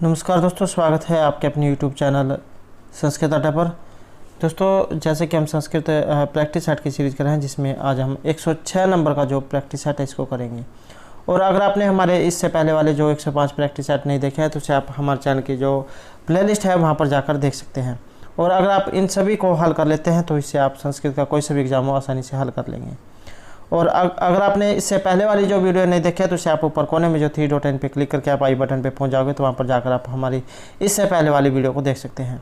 नमस्कार दोस्तों, स्वागत है आपके अपने यूट्यूब चैनल संस्कृत अड्डा पर। दोस्तों, जैसे कि हम संस्कृत प्रैक्टिस सेट की सीरीज़ कर रहे हैं, जिसमें आज हम 106 नंबर का जो प्रैक्टिस सेट है इसको करेंगे। और अगर आपने हमारे इससे पहले वाले जो 105 प्रैक्टिस सेट नहीं देखे हैं तो उसे आप हमारे चैनल की जो प्लेलिस्ट है वहाँ पर जाकर देख सकते हैं। और अगर आप इन सभी को हल कर लेते हैं तो इससे आप संस्कृत का कोई सा भी एग्जाम हो आसानी से हल कर लेंगे। और अगर आपने इससे पहले वाली जो वीडियो नहीं देखी है तो इसे आप ऊपर कोने में जो 3 डॉट पे क्लिक करके आप आई बटन पे पहुंच जाओगे तो वहाँ पर जाकर आप हमारी इससे पहले वाली वीडियो को देख सकते हैं।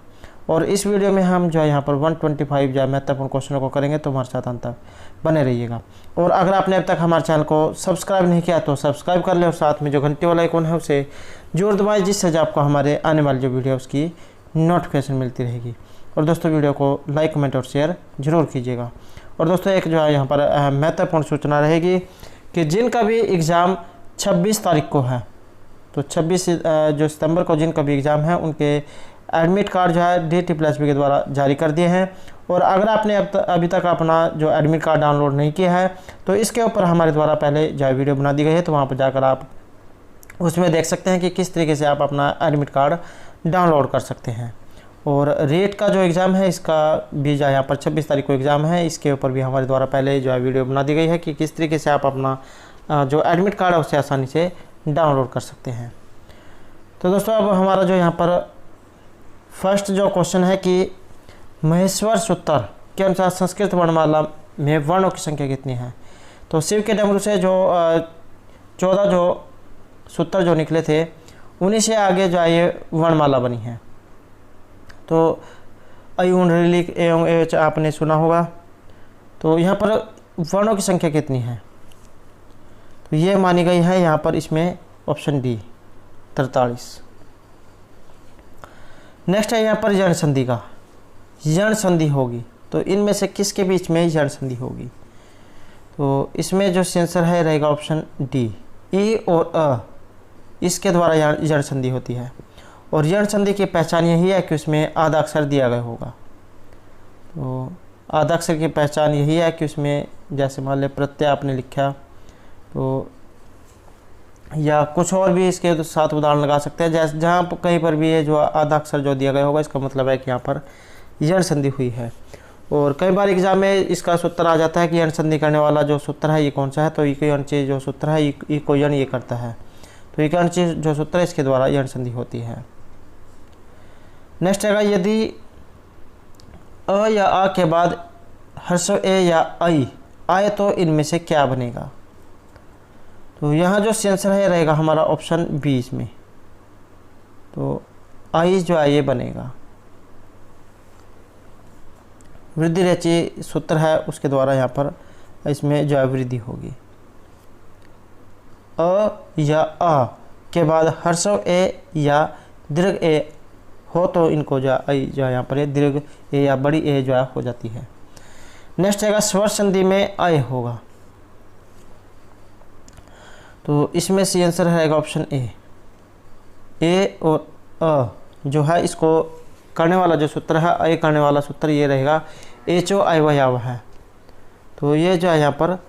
और इस वीडियो में हम जो है यहाँ पर 125 जो महत्वपूर्ण क्वेश्चनों को करेंगे, तो हमारे साथ अंत तक बने रहिएगा। और अगर आपने अब तक हमारे चैनल को सब्सक्राइब नहीं किया तो सब्सक्राइब कर ले और साथ में जो घंटी वाला आइकन है उसे जोर दबाएं, जिससे जो आपको हमारे आने वाली जो वीडियो उसकी नोटिफिकेशन मिलती रहेगी। और दोस्तों, वीडियो को लाइक, कमेंट और शेयर जरूर कीजिएगा। और दोस्तों, एक जो है यहाँ पर महत्वपूर्ण सूचना रहेगी कि जिनका भी एग्ज़ाम 26 तारीख को है, तो 26 जो सितंबर को जिनका भी एग्ज़ाम है उनके एडमिट कार्ड जो है DTPSB के द्वारा जारी कर दिए हैं। और अगर आपने अभी तक अपना जो एडमिट कार्ड डाउनलोड नहीं किया है तो इसके ऊपर हमारे द्वारा पहले जो वीडियो बना दी गई है, तो वहाँ पर जाकर आप उसमें देख सकते हैं कि किस तरीके से आप अपना एडमिट कार्ड डाउनलोड कर सकते हैं। और रेट का जो एग्ज़ाम है इसका भी जो यहाँ पर 26 तारीख को एग्ज़ाम है, इसके ऊपर भी हमारे द्वारा पहले जो है वीडियो बना दी गई है कि किस तरीके से आप अपना जो एडमिट कार्ड है उसे आसानी से डाउनलोड कर सकते हैं। तो दोस्तों, अब हमारा जो यहाँ पर फर्स्ट जो क्वेश्चन है कि महेश्वर सूत्र के अनुसार संस्कृत वर्णमाला में वर्णों की संख्या कितनी है। तो शिव के डमरू से जो 14 जो सूत्र जो निकले थे उन्हीं से आगे जो ये वर्णमाला बनी है। तो अयुण, ऋलिक, एवं एच आपने सुना होगा। तो यहाँ पर वर्णों की संख्या कितनी है, तो ये मानी गई है यहाँ पर इसमें ऑप्शन डी 43। नेक्स्ट है यहाँ पर यण संधि का, यण संधि होगी तो इनमें से किसके बीच में यण संधि होगी। तो इसमें जो आंसर है रहेगा ऑप्शन डी, ई और अ, इसके द्वारा यण संधि होती है। और यण संधि की पहचान यही है कि उसमें आधा अक्षर दिया गया होगा। तो आधा अक्षर की पहचान यही है कि उसमें जैसे मान लें प्रत्यय आपने लिखा, तो या कुछ और भी इसके साथ उदाहरण लगा सकते हैं। जैसे जहाँ कहीं पर भी ये जो आधा अक्षर जो दिया गया होगा इसका मतलब है कि यहाँ पर यण संधि हुई है। और कई बार एग्जाम में इसका सूत्र आ जाता है कि यण संधि करने वाला जो सूत्र है ये कौन सा है, तो इको जो सूत्र है इको यण ये करता है। तो इको जो सूत्र है इसके द्वारा यण संधि होती है। नेक्स्ट है, यदि अ या आ के बाद ह्रस्व ए या आई आए तो इनमें से क्या बनेगा। तो यहाँ जो आंसर है रहेगा हमारा ऑप्शन बी इसमें। तो आई जो है ये बनेगा, वृद्धि रची सूत्र है उसके द्वारा यहाँ पर इसमें जो है वृद्धि होगी। अ या आ के बाद ह्रस्व ए या दीर्घ ए हो तो इनको जो आई जो है यहाँ पर दीर्घ ए या बड़ी ए जो है हो जाती है। नेक्स्ट है स्वर संधि में आय होगा। तो इसमें से आंसर रहेगा ऑप्शन ए और अ जो है इसको करने वाला जो सूत्र है, अय करने वाला सूत्र ये रहेगा एचो आय वह है। तो ये जो है यहाँ पर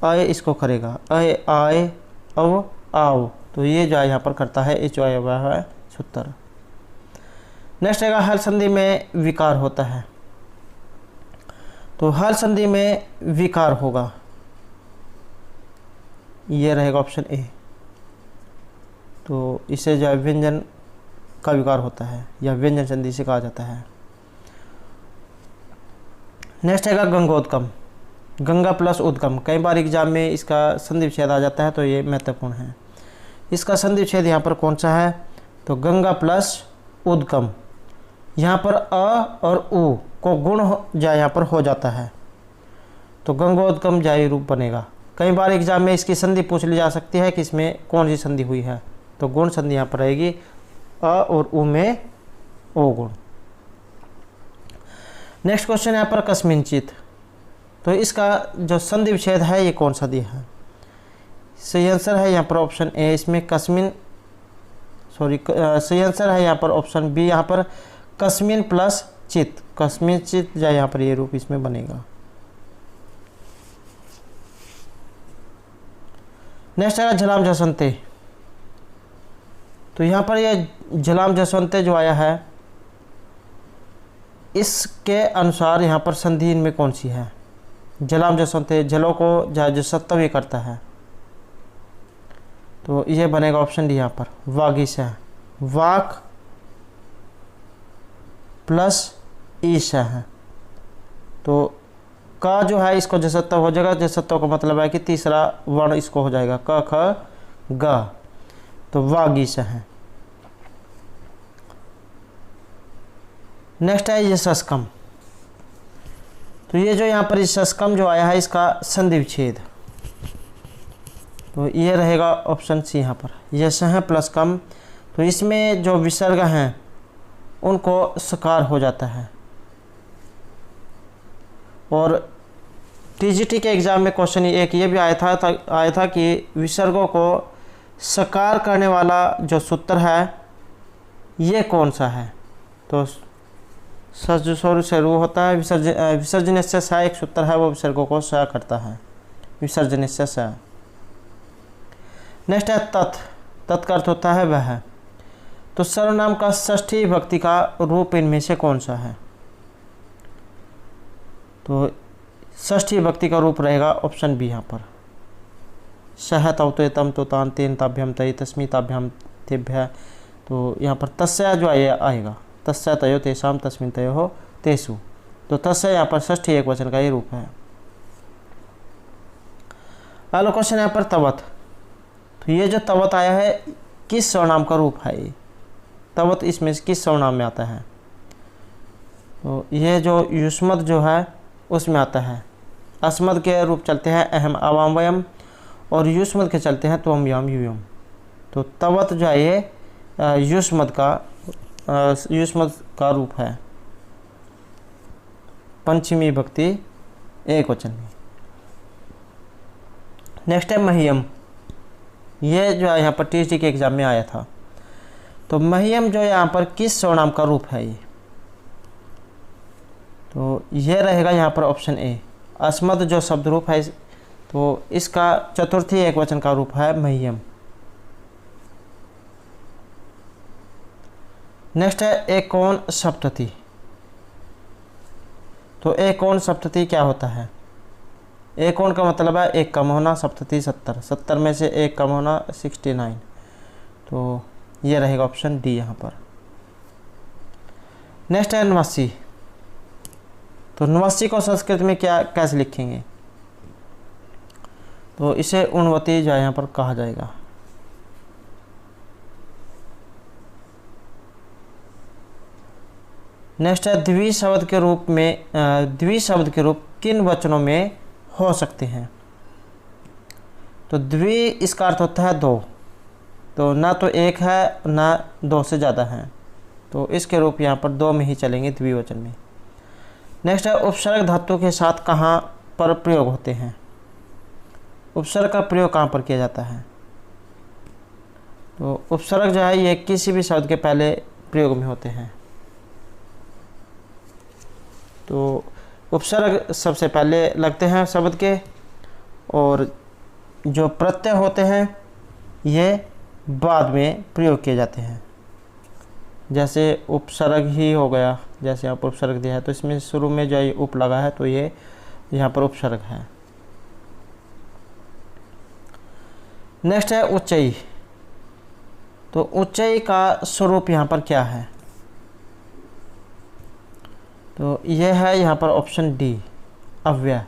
अय इसको करेगा, अय आय अव आओ, तो ये जो है यहाँ पर करता है एचो आय वह है सूत्र। नेक्स्ट है हल संधि में विकार होता है। तो हल संधि में विकार होगा, ये रहेगा ऑप्शन ए। तो इसे जो है व्यंजन का विकार होता है या व्यंजन संधि से कहा जाता है। नेक्स्ट है गंगोदगम, गंगा प्लस उद्गम। कई बार एग्जाम में इसका संधि विच्छेद आ जाता है, तो ये महत्वपूर्ण है। इसका संधि विच्छेद यहाँ पर कौन सा है, तो गंगा प्लस उद्गम। यहाँ पर अ और उ को गुण जा यहाँ पर हो जाता है, तो गंगोदगम जाई रूप बनेगा। कई बार एग्जाम में इसकी संधि पूछ ली जा सकती है कि इसमें कौन सी संधि हुई है, तो गुण संधि यहाँ पर रहेगी अ और उ में ओ गुण। नेक्स्ट क्वेश्चन यहाँ पर कस्मिंचित। तो इसका जो संधि विच्छेद है ये कौन सा दिया है, सही आंसर है यहाँ पर ऑप्शन ए, इसमें सही आंसर है यहाँ पर ऑप्शन बी, यहाँ पर कस्मिन प्लस चित, कस्मिन चित या यहाँ पर ये रूप इसमें बनेगा। नेक्स्ट है झलाम झसनते। तो यहाँ पर ये जलाम जसवंते जो आया है, इसके अनुसार यहाँ पर संधि इनमें कौन सी है? जलाम जसवंते जलों को जसत्व ही करता है, तो ये बनेगा ऑप्शन डी यहाँ पर वागीश है। वाक प्लस ईश है, तो का जो है इसको जसत्व हो जाएगा। जसत्व का मतलब है कि तीसरा वर्ण इसको हो जाएगा क ख ग, तो वागीश है। नेक्स्ट है यशस्कम। तो ये जो यहाँ पर यशस्कम जो आया है इसका संधि विच्छेद, तो ये रहेगा ऑप्शन सी यहाँ पर यश है प्लस कम। तो इसमें जो विसर्ग हैं उनको सकार हो जाता है। और टीजीटी के एग्ज़ाम में क्वेश्चन एक ये भी आया था कि विसर्गों को सकार करने वाला जो सूत्र है ये कौन सा है? तो सजसोर से रू होता है। विसर्जन से सा एक सूत्र है, वो विसर्गों को सा करता है, विसर्जन से सा। नेक्स्ट है तत्। तत् का अर्थ होता है वह। तो सर्वनाम का षष्ठी विभक्ति का रूप इनमें से कौन सा है? तो षष्ठी विभक्ति का रूप रहेगा ऑप्शन बी यहाँ पर सह तव तो तम तो तान तेन ताभ्यम तय तस्मी ताभ्याम तेभ्य। तो यहाँ पर तस्य जो आएगा तस्य तयो तेषाम तस्मिन तयो हो तेसु। तो तस्य यहाँ पर षष्ठी एक वचन का ये रूप है। अगला क्वेश्चन यहाँ पर तवत। तो ये जो तवत आया है किस सर्वनाम का रूप है? ये तवत इसमें किस सर्वनाम में आता है? तो ये जो युष्मद जो है उसमें आता है। अस्मद के रूप चलते हैं अहम आवाम वयम, और युष्मद के चलते हैं त्वम यम युयम। तो तवत जो है ये युष्मद का रूप है, पंचमी विभक्ति एक वचन में। नेक्स्ट है महियम। ये जो है यहाँ पर टीजी के एग्जाम में आया था। तो महियम जो यहाँ पर किस सर्वनाम का रूप है? ये तो ये रहेगा यहाँ पर ऑप्शन ए अस्मद जो शब्द रूप है, तो इसका चतुर्थी एक वचन का रूप है महियम। नेक्स्ट है एकोन सप्तति। तो एकोन सप्तति क्या होता है? एकोन का मतलब है एक कम होना, सप्तति 70, 70 में से एक कम होना 69। तो ये रहेगा ऑप्शन डी यहाँ पर। नेक्स्ट है नवासी। तो नवासी को संस्कृत में क्या कैसे लिखेंगे? तो इसे उन्नति जो यहाँ पर कहा जाएगा। नेक्स्ट है द्विशब्द के रूप में। द्विशब्द के रूप किन वचनों में हो सकते हैं? तो द्वि इसका अर्थ होता है दो, तो ना तो एक है ना दो से ज़्यादा है, तो इसके रूप यहाँ पर दो में ही चलेंगे द्विवचन में। नेक्स्ट है उपसर्ग धातु के साथ कहाँ पर प्रयोग होते हैं? उपसर्ग का प्रयोग कहाँ पर किया जाता है? तो उपसर्ग जो है ये किसी भी शब्द के पहले प्रयोग में होते हैं। तो उपसर्ग सबसे पहले लगते हैं शब्द के, और जो प्रत्यय होते हैं ये बाद में प्रयोग किए जाते हैं। जैसे उपसर्ग ही हो गया, जैसे यहाँ पर उपसर्ग दिया है तो इसमें शुरू में जो ये उप लगा है तो ये यहाँ पर उपसर्ग है। नेक्स्ट है उच्चई। तो उच्चई का स्वरूप यहाँ पर क्या है? तो यह है यहाँ पर ऑप्शन डी अव्यय।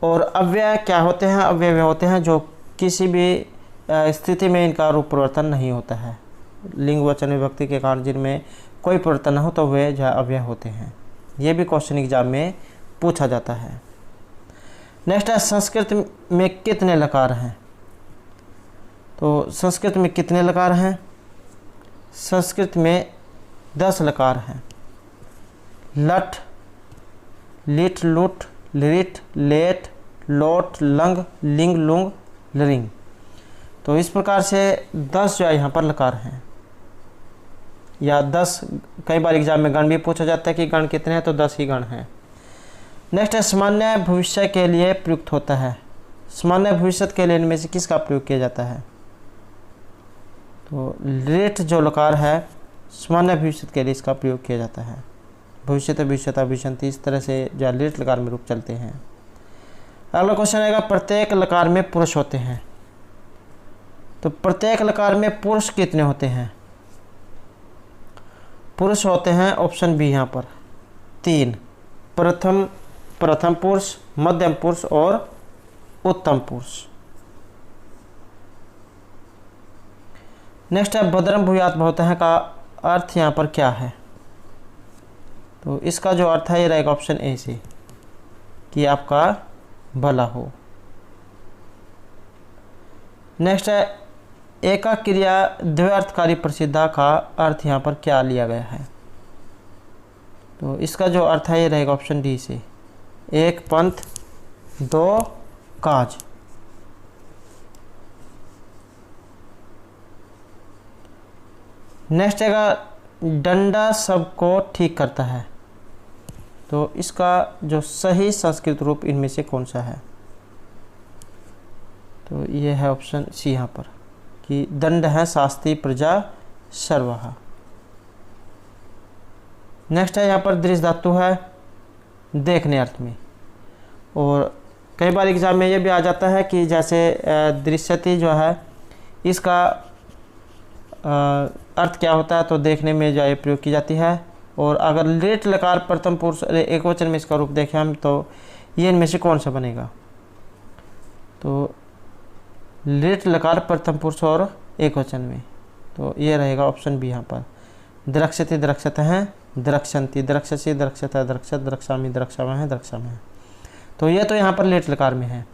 और अव्यय क्या होते हैं? अव्यय होते हैं जो किसी भी स्थिति में इनका रूप परिवर्तन नहीं होता है। लिंग वचन विभक्ति के कारण जिनमें कोई परिवर्तन न हो तो वे जो अव्यय होते हैं। ये भी क्वेश्चन एग्जाम में पूछा जाता है। नेक्स्ट है संस्कृत में कितने लकार हैं? तो संस्कृत में कितने लकार हैं? संस्कृत में 10 लकार हैं। लट, लिट, लुट, लिट, लेट, लोट, लंग, लिंग, लुंग, लरिंग। तो इस प्रकार से 10 जो है यहाँ पर लकार हैं, या 10 कई बार एग्जाम में गण भी पूछा जाता है कि गण कितने हैं, तो 10 ही गण हैं। नेक्स्ट है सामान्य भविष्य के लिए प्रयुक्त होता है। सामान्य भविष्य के लिए इनमें से किसका प्रयोग किया जाता है? तो लेट जो लकार है सामान्य भविष्य के लिए इसका प्रयोग किया जाता है। भविष्यत, भविष्यता, भविष्यंती, इस तरह से जो लेट लकार में रूप चलते हैं। अगला क्वेश्चन आएगा, प्रत्येक लकार में पुरुष होते हैं। तो प्रत्येक लकार में पुरुष कितने होते हैं? पुरुष होते हैं ऑप्शन बी यहाँ पर 3, प्रथम पुरुष, मध्यम पुरुष और उत्तम पुरुष। नेक्स्ट है, भद्रम भूयात् भवतः का अर्थ यहाँ पर क्या है? तो इसका जो अर्थ है ये रहेगा ऑप्शन ए से, कि आपका भला हो। नेक्स्ट है, एका क्रिया द्व्यर्थकारी प्रसिद्धा का अर्थ यहाँ पर क्या लिया गया है? तो इसका जो अर्थ है ये रहेगा ऑप्शन डी से, एक पंथ दो काज। नेक्स्ट है, डंडा सबको ठीक करता है। तो इसका जो सही संस्कृत रूप इनमें से कौन सा है? तो ये है ऑप्शन सी यहाँ पर, कि दंड है शास्त्री प्रजा सर्वहा। नेक्स्ट है यहाँ पर दृश्य धातु है देखने अर्थ में, और कई बार एग्जाम में ये भी आ जाता है कि जैसे दृश्यति जो है इसका अर्थ क्या होता है, तो देखने में जो है प्रयोग की जाती है। और अगर लेट लकार प्रथम पुरुष एक वचन में इसका रूप देखें हम, तो ये इनमें से कौन सा बनेगा? तो लेट लकार प्रथम पुरुष और एक वचन में, तो ये रहेगा ऑप्शन बी यहाँ पर, द्रक्षति द्रक्षत हैं, द्रक्षन्ति, द्रक्षसि द्रक्षत, द्रक्षत, द्रक्षामि, द्रक्षामः, द्रक्षामः। तो ये तो यहाँ पर लेट लकार में है।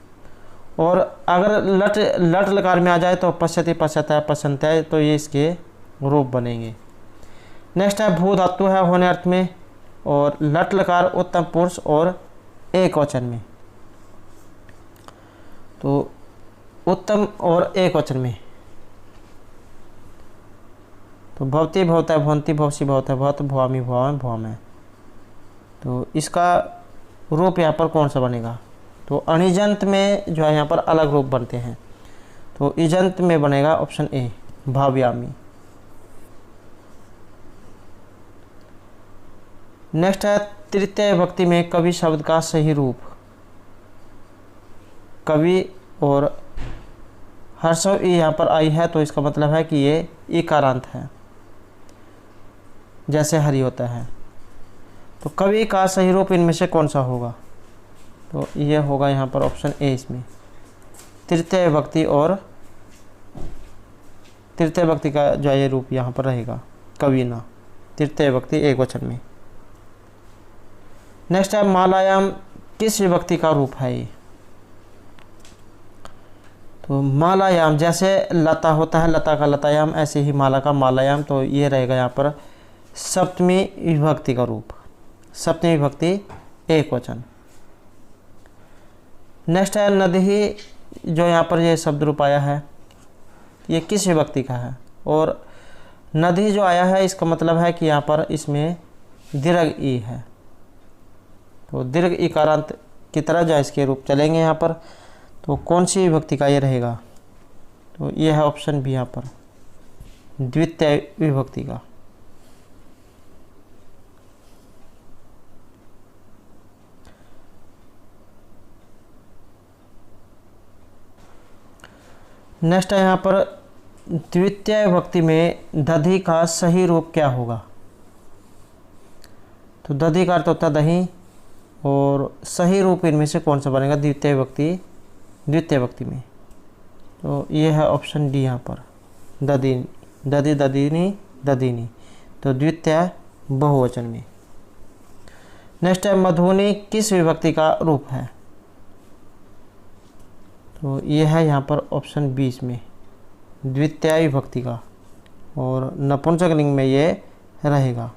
और अगर लट लकार में आ जाए तो पश्यति पश्यतः पश्यन्त्यः, तो ये इसके रूप बनेंगे। नेक्स्ट है, भू धातु है होने अर्थ में, और लट लकार उत्तम पुरुष और एक वचन में। तो उत्तम और एक वचन में, तो भवती भवतः भवन्ति, भवसि भवतः भवत, भवामि भवामः, भवामः। तो इसका रूप यहाँ पर कौन सा बनेगा? तो अणिजंत में जो है यहाँ पर अलग रूप बनते हैं, तो इजंत में बनेगा ऑप्शन ए, भाव्यामि। नेक्स्ट है, तृतीय विभक्ति में कवि शब्द का सही रूप। कवि और हर्षव ई यहाँ पर आई है, तो इसका मतलब है कि ये इकारांत है, जैसे हरि होता है। तो कवि का सही रूप इनमें से कौन सा होगा? तो ये होगा यहाँ पर ऑप्शन ए, इसमें तृतीय विभक्ति, और तृतीय विभक्ति का जो ये रूप यहाँ पर रहेगा कवि ना, तृतीय विभक्ति एक वचन में। नेक्स्ट है, मालायाम किस विभक्ति का रूप है ये? तो मालायाम, जैसे लता होता है लता का लतायाम, ऐसे ही माला का मालायाम, तो ये रहेगा यहाँ पर सप्तमी विभक्ति का रूप, सप्तमी विभक्ति एक वचन। नेक्स्ट है, नदी, जो यहाँ पर ये शब्द रूप आया है ये किस विभक्ति का है? और नदी जो आया है इसका मतलब है कि यहाँ पर इसमें दीर्घ ई है, तो दीर्घ इकारांत की तरह जो इसके रूप चलेंगे यहाँ पर। तो कौन सी विभक्ति का ये रहेगा? तो ये है ऑप्शन बी यहाँ पर, द्वितीय विभक्ति का। नेक्स्ट है यहाँ पर, द्वितीय विभक्ति में दधि का सही रूप क्या होगा? तो दधि का अर्थ होता है दही, और सही रूप इनमें से कौन सा बनेगा द्वितीय विभक्ति में? तो ये है ऑप्शन डी यहाँ पर, दधि, दधि, दधिनी, दधिनी, तो द्वितीय बहुवचन में। नेक्स्ट है, मधुनी किस विभक्ति का रूप है? तो ये है यहाँ पर ऑप्शन 20 में, द्वितीय विभक्ति का, और नपुंसकलिंग में ये रहेगा।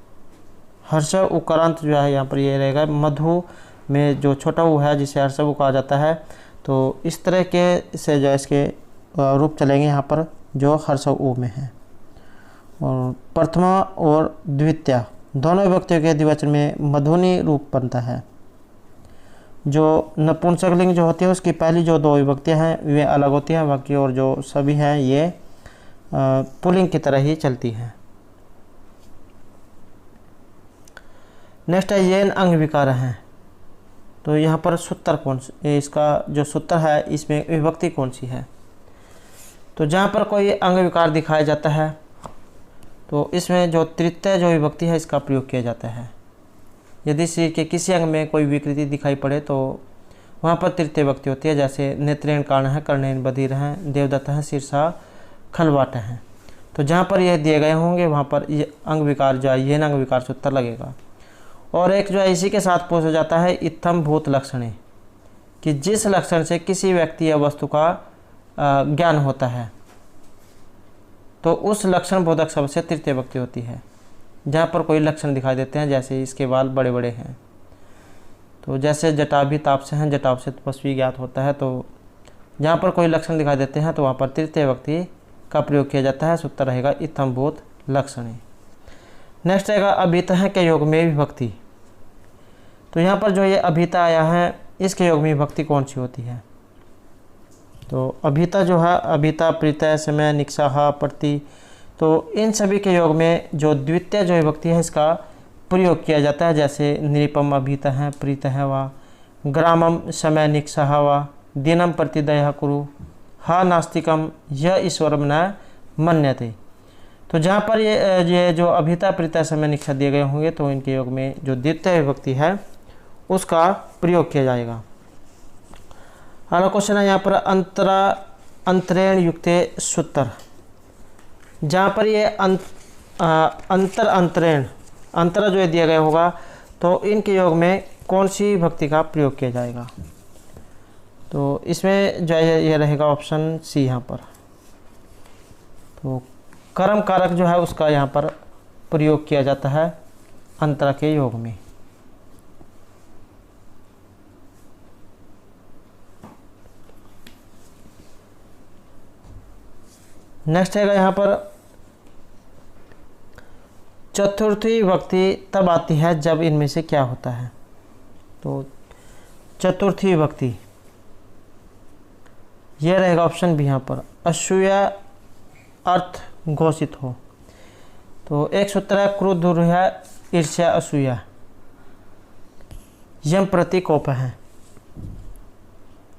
हर्ष उकारांत जो है यहाँ पर ये रहेगा, मधु में जो छोटा ऊ है जिसे हर्ष उ कहा जाता है, तो इस तरह के से जो इसके रूप चलेंगे यहाँ पर जो हर्ष उ में है। और प्रथमा और द्वितीय दोनों विभक्तियों के द्विवचन में मधुनी रूप बनता है। जो नपुंसकलिंग जो होती है उसकी पहली जो दो विभक्तियाँ हैं वे अलग होती हैं, बाकी और जो सभी हैं ये पुल्लिंग की तरह ही चलती है। नेक्स्ट है येन अंग विकार हैं। तो यहाँ पर सूत्र इसका जो सूत्र है इसमें विभक्ति कौन सी है? तो जहाँ पर कोई अंग विकार दिखाया जाता है तो इसमें जो तृतीय जो विभक्ति है इसका प्रयोग किया जाता है। यदि शरीर के किसी अंग में कोई विकृति दिखाई पड़े तो वहाँ पर तृतीय विभक्ति होती है। जैसे नेत्रेण कारण है, कर्णेन बधिर हैं, देवदत्त हैं, शीर्षा खलवाट हैं। तो जहाँ पर यह दिए गए होंगे वहाँ पर ये अंग विकार जो है ये अंग विकार सूत्र लगेगा। और एक जो है इसी के साथ पूछा जाता है इत्थम भूत लक्षणे, कि जिस लक्षण से किसी व्यक्ति या वस्तु का ज्ञान होता है तो उस लक्षण बोधक शब्द से तृतीय विभक्ति होती है। जहाँ पर कोई लक्षण दिखाई देते हैं, जैसे इसके बाल बड़े बड़े हैं, तो जैसे जटाभी ताप से हैं, जटाव से तपस्वी ज्ञात होता है। तो जहाँ पर कोई लक्षण दिखाई देते हैं तो वहाँ पर तृतीय विभक्ति का प्रयोग किया जाता है। सूत्र रहेगा इत्थम भूत लक्षणे। नेक्स्ट रहेगा अभितः के योग में विभक्ति। तो यहाँ पर जो ये अभिता आया है इसके योग में विभक्ति कौन सी होती है? तो अभिता जो है अभिता, प्रीतः, समय, निक्षाहा, प्रति, तो इन सभी के योग में जो द्वितीय जो विभक्ति है इसका प्रयोग किया जाता है। जैसे निरुपम अभिता है, प्रीतः वा, ग्रामम समय निक्षाहा वा, दिनम प्रतिदयः कुरु, हा नास्तिकम यह ईश्वरम न मन्यते। तो जहाँ पर ये जो अभिता, प्रीतः, समय, निक्षा दिए गए होंगे तो इनके योग में जो द्वितीय विभक्ति है उसका प्रयोग किया जाएगा। अगला क्वेश्चन है यहाँ पर अंतरेण युक्ते सूत्र। जहाँ पर ये अंतरेण अंतर जो दिया गया होगा तो इनके योग में कौन सी विभक्ति का प्रयोग किया जाएगा? तो इसमें जो है ये रहेगा ऑप्शन सी यहाँ पर। तो कर्म कारक जो है उसका यहाँ पर प्रयोग किया जाता है अंतरा के योग में। नेक्स्ट है यहाँ पर चतुर्थी विभक्ति तब आती है जब इनमें से क्या होता है? तो चतुर्थी विभक्ति यह रहेगा ऑप्शन बी यहाँ पर, असूया अर्थ घोषित हो। तो एक सूत्र है क्रोध है, ईर्ष्या, असूया, यम प्रति कोप है।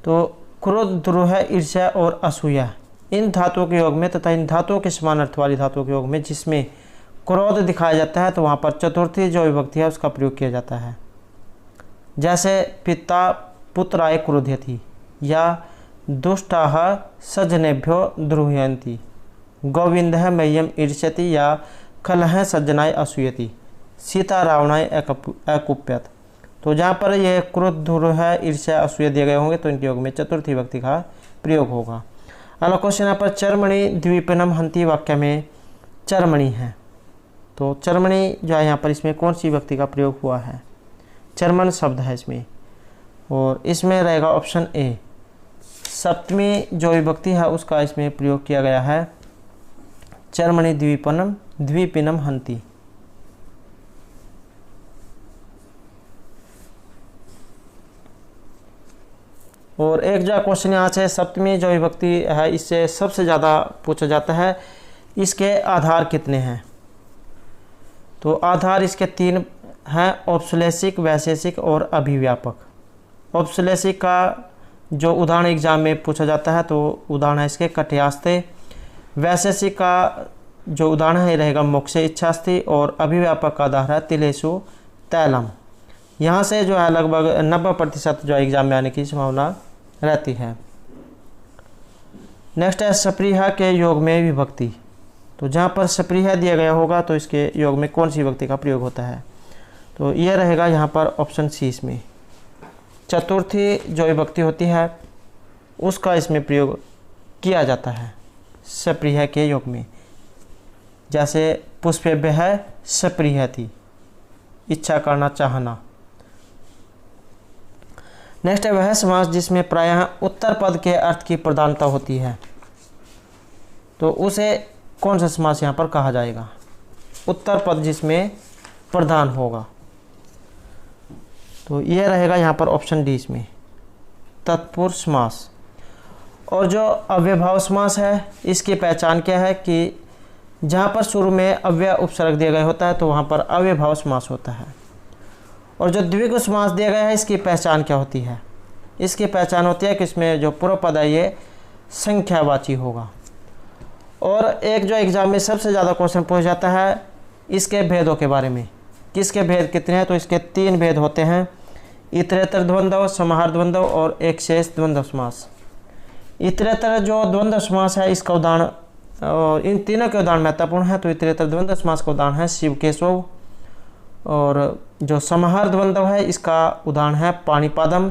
तो क्रोध, है, ईर्ष्या और असूया इन धातुओं के योग में तथा इन धातुओं के समान अर्थ वाली धातुओं के योग में जिसमें क्रोध दिखाया जाता है तो वहाँ पर चतुर्थी जो विभक्ति है उसका प्रयोग किया जाता है। जैसे पिता पुत्राय क्रोध्यति या दुष्टाः सज्जनेभ्यो द्रुह्यन्ति, गोविंदः मह्यम ईर्ष्यति या खलः सज्जनाय असूयति, सीता रावणाय अकुप्यत। तो जहाँ पर ये क्रोध, है, ईर्ष्या, असूया दिए गए होंगे तो इनके योग में चतुर्थी विभक्ति का प्रयोग होगा। अगला क्वेश्चन यहाँ पर चर्मणि द्वीपनम हंति वाक्य में चर्मणि है। तो चर्मणि जो है यहाँ पर इसमें कौन सी विभक्ति का प्रयोग हुआ है? चर्मन शब्द है इसमें, और इसमें रहेगा ऑप्शन ए, सप्तमी जो विभक्ति है उसका इसमें प्रयोग किया गया है। चर्मणि द्वीपिनम हंति। और एक जो क्वेश्चन यहाँ से सप्तमी जो विभक्ति है इससे सबसे ज़्यादा पूछा जाता है, इसके आधार कितने हैं? तो आधार इसके 3 हैं, औपश्लेषिक, वैशेषिक और अभिव्यापक। औपश्लेषिक का जो उदाहरण एग्जाम में पूछा जाता है तो उदाहरण है इसके कटयास्ते। वैशेषिक का जो उदाहरण है रहेगा मोक्षे इच्छास्ति, और अभिव्यापक का उदाहरण है तिलेषु तैलम। यहाँ से जो है लगभग 90% जो एग्जाम में आने की संभावना रहती है। नेक्स्ट है सप्रीहा के योग में विभक्ति। तो जहाँ पर सप्रीहा दिया गया होगा तो इसके योग में कौन सी विभक्ति का प्रयोग होता है? तो यह रहेगा यहाँ पर ऑप्शन सी, इसमें चतुर्थी जो विभक्ति होती है उसका इसमें प्रयोग किया जाता है सप्रीहा के योग में। जैसे पुष्पेभ्यः सप्रीहति, इच्छा करना, चाहना। नेक्स्ट है वह समास जिसमें प्रायः उत्तर पद के अर्थ की प्रधानता होती है। तो उसे कौन सा समास यहाँ पर कहा जाएगा? उत्तर पद जिसमें प्रधान होगा। तो यह रहेगा यहाँ पर ऑप्शन डी, इसमें तत्पुरुष समास। और जो अव्ययभाव समास है इसकी पहचान क्या है कि जहाँ पर शुरू में अव्यय उपसर्ग दिया गया होता है तो वहाँ पर अव्ययभाव समास होता है। और जो द्विगु समास दिया गया है इसकी पहचान क्या होती है? इसकी पहचान होती है कि इसमें जो पूर्व पद है ये संख्यावाची होगा। और एक जो एग्जाम में सबसे ज़्यादा क्वेश्चन पूछा जाता है इसके भेदों के बारे में, किसके भेद कितने हैं, तो इसके 3 भेद होते हैं, इतरेतर द्वंद्व, समाहार द्वंद्व और एक शेष द्वंद्व समास। इतरेतर जो द्वंद्व समास है इसका उदाहरण, और इन तीनों के उदाहरण महत्वपूर्ण है, तो इतरेतर द्वंद्व समास का उदाहरण है शिव केशव। और जो समाहार द्वंद्व है इसका उदाहरण है पाणिपादम,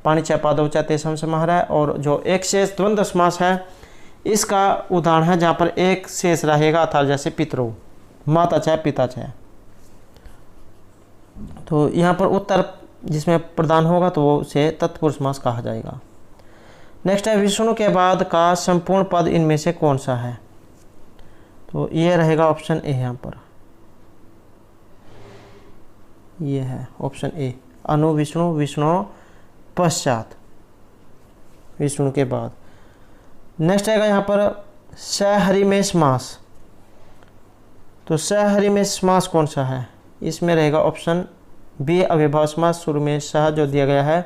पाणिच पादव च तेषम समाहार है। और जो एक शेष द्वंद्व समास है इसका उदाहरण है जहाँ पर एक शेष रहेगा, अर्थात जैसे पितरों, माता चाहे पिता चाहे। तो यहाँ पर उत्तर जिसमें प्रदान होगा तो वो उसे तत्पुरुष समास कहा जाएगा। नेक्स्ट है विष्णु के बाद का संपूर्ण पद इनमें से कौन सा है? तो ये रहेगा ऑप्शन ए। यहाँ पर ये है ऑप्शन ए, अनु विष्णु, विष्णु पश्चात, विष्णु के बाद। नेक्स्ट आएगा यहाँ पर सहरि में समास। तो सहरि में समास कौन सा है? इसमें रहेगा ऑप्शन बी, अव्ययभाव समास। शुरू में सह जो दिया गया है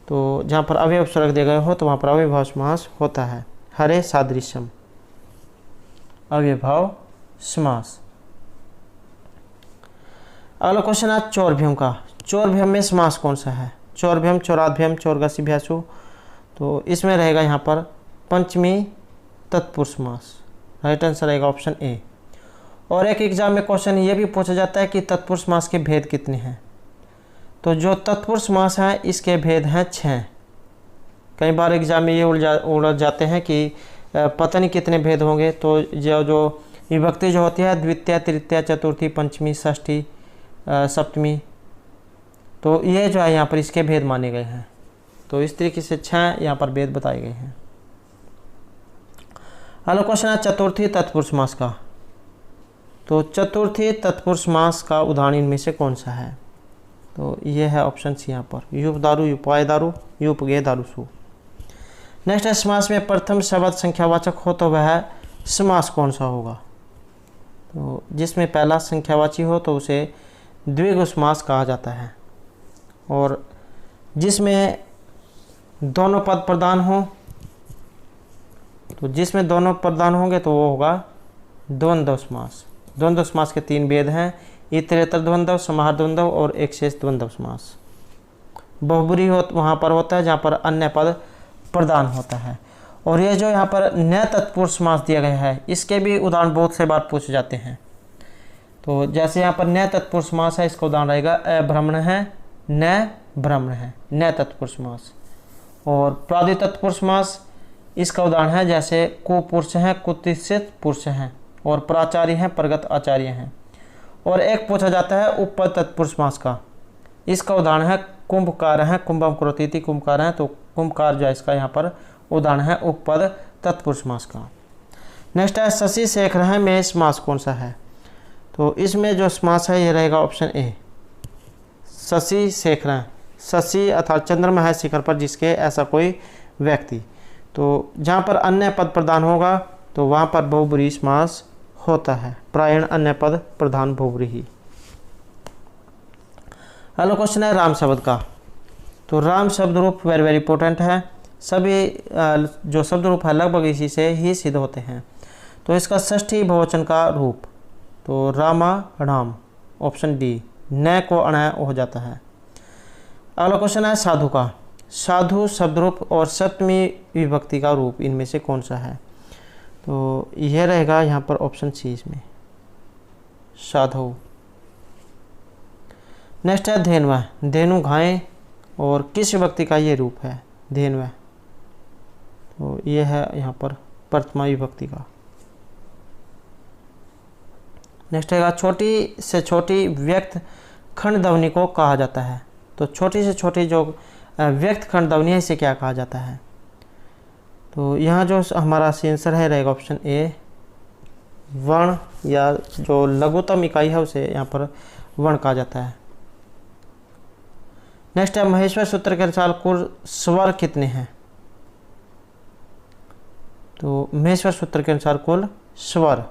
तो जहाँ पर अव्यय उपसर्ग दिया गया हो तो वहाँ पर अव्ययभाव समास होता है। हरे सादृश्यम, अव्ययभाव समास। अगला क्वेश्चन है चौर्भ्यम का। चौर्भ्यम में समास कौन सा है? चौर्भ्यम, चौराभ्यम, चौरगसीभ्यासु। तो इसमें रहेगा यहाँ पर पंचमी तत्पुरुष समास। राइट आंसर रहेगा ऑप्शन ए। और एक एग्जाम में क्वेश्चन ये भी पूछा जाता है कि तत्पुरुष समास के भेद कितने हैं? तो जो तत्पुरुष समास है इसके भेद हैं 6। कई बार एग्जाम में ये उलझ जाते हैं कि पता नहीं कितने भेद होंगे। तो जो विभक्ति जो होती है द्वितीय, तृतीय, चतुर्थी, पंचमी, षष्ठी, सप्तमी, तो ये जो है यहाँ पर इसके भेद माने गए हैं। तो इस तरीके से 6 यहाँ पर भेद बताए गए हैं। अगला क्वेश्चन है चतुर्थी तत्पुरुष समास का। तो चतुर्थी तत्पुरुष समास का उदाहरण इनमें से कौन सा है? तो ये है ऑप्शन सी यहाँ पर, युप दारू, युपाय दारू, युप गे दारू सु। नेक्स्ट है समास में प्रथम शब्द संख्यावाचक हो तो वह समास कौन सा होगा? तो जिसमें पहला संख्यावाची हो तो उसे द्विगु समास कहा जाता है। और जिसमें दोनों पद प्रदान हो, तो जिसमें दोनों प्रदान होंगे तो वो होगा द्वंद्व समास। द्वंद्व समास के 3 भेद हैं, इतरेतर द्वंद्व, समाहार द्वंद्व और एक शेष द्वंद्व समास। बहुब्री वहाँ पर होता है जहाँ पर अन्य पद प्रदान होता है। और ये जो यहाँ पर न तत्पुरुष समास दिया गया है इसके भी उदाहरण बहुत से बार पूछे जाते हैं। तो जैसे यहाँ पर न तत्पुरुष समास है इसका उदाहरण रहेगा अभ्रमण है, न भ्रमण है, न तत्पुरुष समास। और प्रादि तत्पुरुष समास इसका उदाहरण है जैसे कुपुरुष हैं, कुत्सित पुरुष हैं, और प्राचार्य हैं, प्रगत आचार्य हैं। और एक पूछा जाता है उपपद तत्पुरुष समास का। इसका उदाहरण है कुंभकार हैं, कुंभम करोति, कुंभकार हैं। तो कुंभकार जो है इसका यहाँ पर उदाहरण है उपपद तत्पुरुष समास का। नेक्स्ट है शशि शेखर हैं में समास कौन सा है? तो इसमें जो समास है ये रहेगा ऑप्शन ए, शशि शेखर हैं। शशि अर्थात चंद्रमा है शिखर पर जिसके ऐसा कोई व्यक्ति। तो जहाँ पर अन्य पद प्रदान होगा तो वहाँ पर बहुब्रीहि समास होता है, प्रायण अन्य पद प्रधान बहुब्रीहि। अगला क्वेश्चन है राम शब्द का। तो राम शब्द रूप वेरी इंपॉर्टेंट है। सभी जो शब्द रूप है लगभग इसी से ही सिद्ध होते हैं। तो इसका षष्ठी बहुवचन का रूप, तो रामा राम, ऑप्शन डी, न को अणय हो जाता है। अगला क्वेश्चन है साधु का। साधु शब्द रूप और सप्तमी विभक्ति का रूप इनमें से कौन सा है? तो यह रहेगा यहाँ पर ऑप्शन सी इसमें, साधु। नेक्स्ट है धेनव। धेनु घाय, और किस विभक्ति का ये रूप है? धेनव। तो ये है यहाँ पर प्रथमा विभक्ति का। नेक्स्ट है छोटी से छोटी व्यक्त खंड ध्वनि को कहा जाता है। तो छोटी से छोटी जो व्यक्त खंड ध्वनि है इसे क्या कहा जाता है? तो यहाँ जो हमारा आंसर है रहेगा ऑप्शन ए, वर्ण, या जो लघुतम इकाई है उसे यहाँ पर वर्ण कहा जाता है। नेक्स्ट है महेश्वर सूत्र के अनुसार कुल स्वर कितने हैं? तो महेश्वर सूत्र के अनुसार कुल स्वर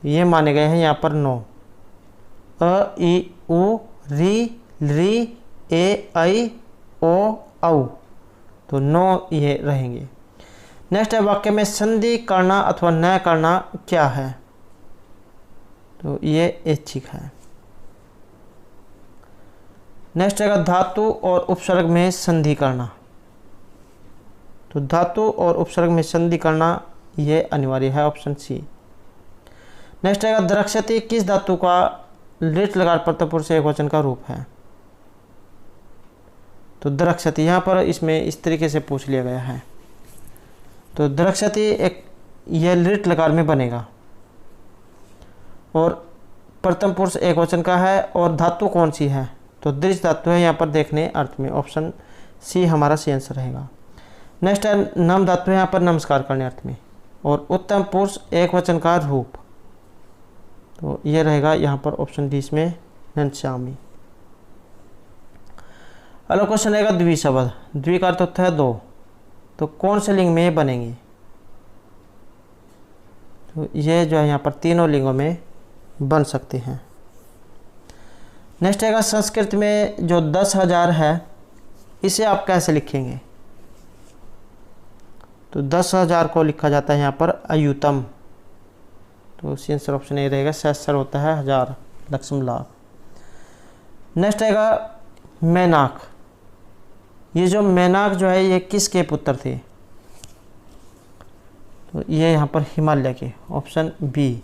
ये माने गए हैं यहाँ पर 9। अ ई उ री री ए आई ओ औ, तो 9 ये रहेंगे। नेक्स्ट है वाक्य में संधि करना अथवा न करना क्या है, तो ये ऐच्छिक है। नेक्स्ट है धातु और उपसर्ग में संधि करना, तो धातु और उपसर्ग में संधि करना ये अनिवार्य है, ऑप्शन सी। नेक्स्ट है द्रक्ष्यति किस धातु का लिट लकार प्रथमपुरुष एकवचन का रूप है, तो द्रक्ष्यति यहाँ पर इसमें इस तरीके से पूछ लिया गया है। तो द्रक्ष्यति एक यह लिट लकार में बनेगा और प्रथम पुरुष एकवचन का है और धातु कौन सी है, तो दृश्य धातु है यहाँ पर देखने अर्थ में, ऑप्शन सी हमारा सही आंसर रहेगा। नेक्स्ट है नम धातु है यहाँ पर नमस्कार करने अर्थ में और उत्तम पुरुष एकवचन का रूप, तो यह रहेगा यहाँ पर ऑप्शन डी इसमें नंदश्यामी। अगला क्वेश्चन रहेगा द्विशब्द, द्वि का अर्थ होता है 2, तो कौन से लिंग में बनेंगे, तो ये जो है यहाँ पर तीनों लिंगों में बन सकते हैं। नेक्स्ट है संस्कृत में जो 10,000 है इसे आप कैसे लिखेंगे, तो 10,000 को लिखा जाता है यहाँ पर अयुतम, तो सी आंसर ऑप्शन ए रहेगा, सहस्र होता है 1000 लक्षम लाख। नेक्स्ट आएगा मैनाक, ये जो मैनाक जो है ये किसके पुत्र थे, तो ये यहाँ पर हिमालय के, ऑप्शन बी।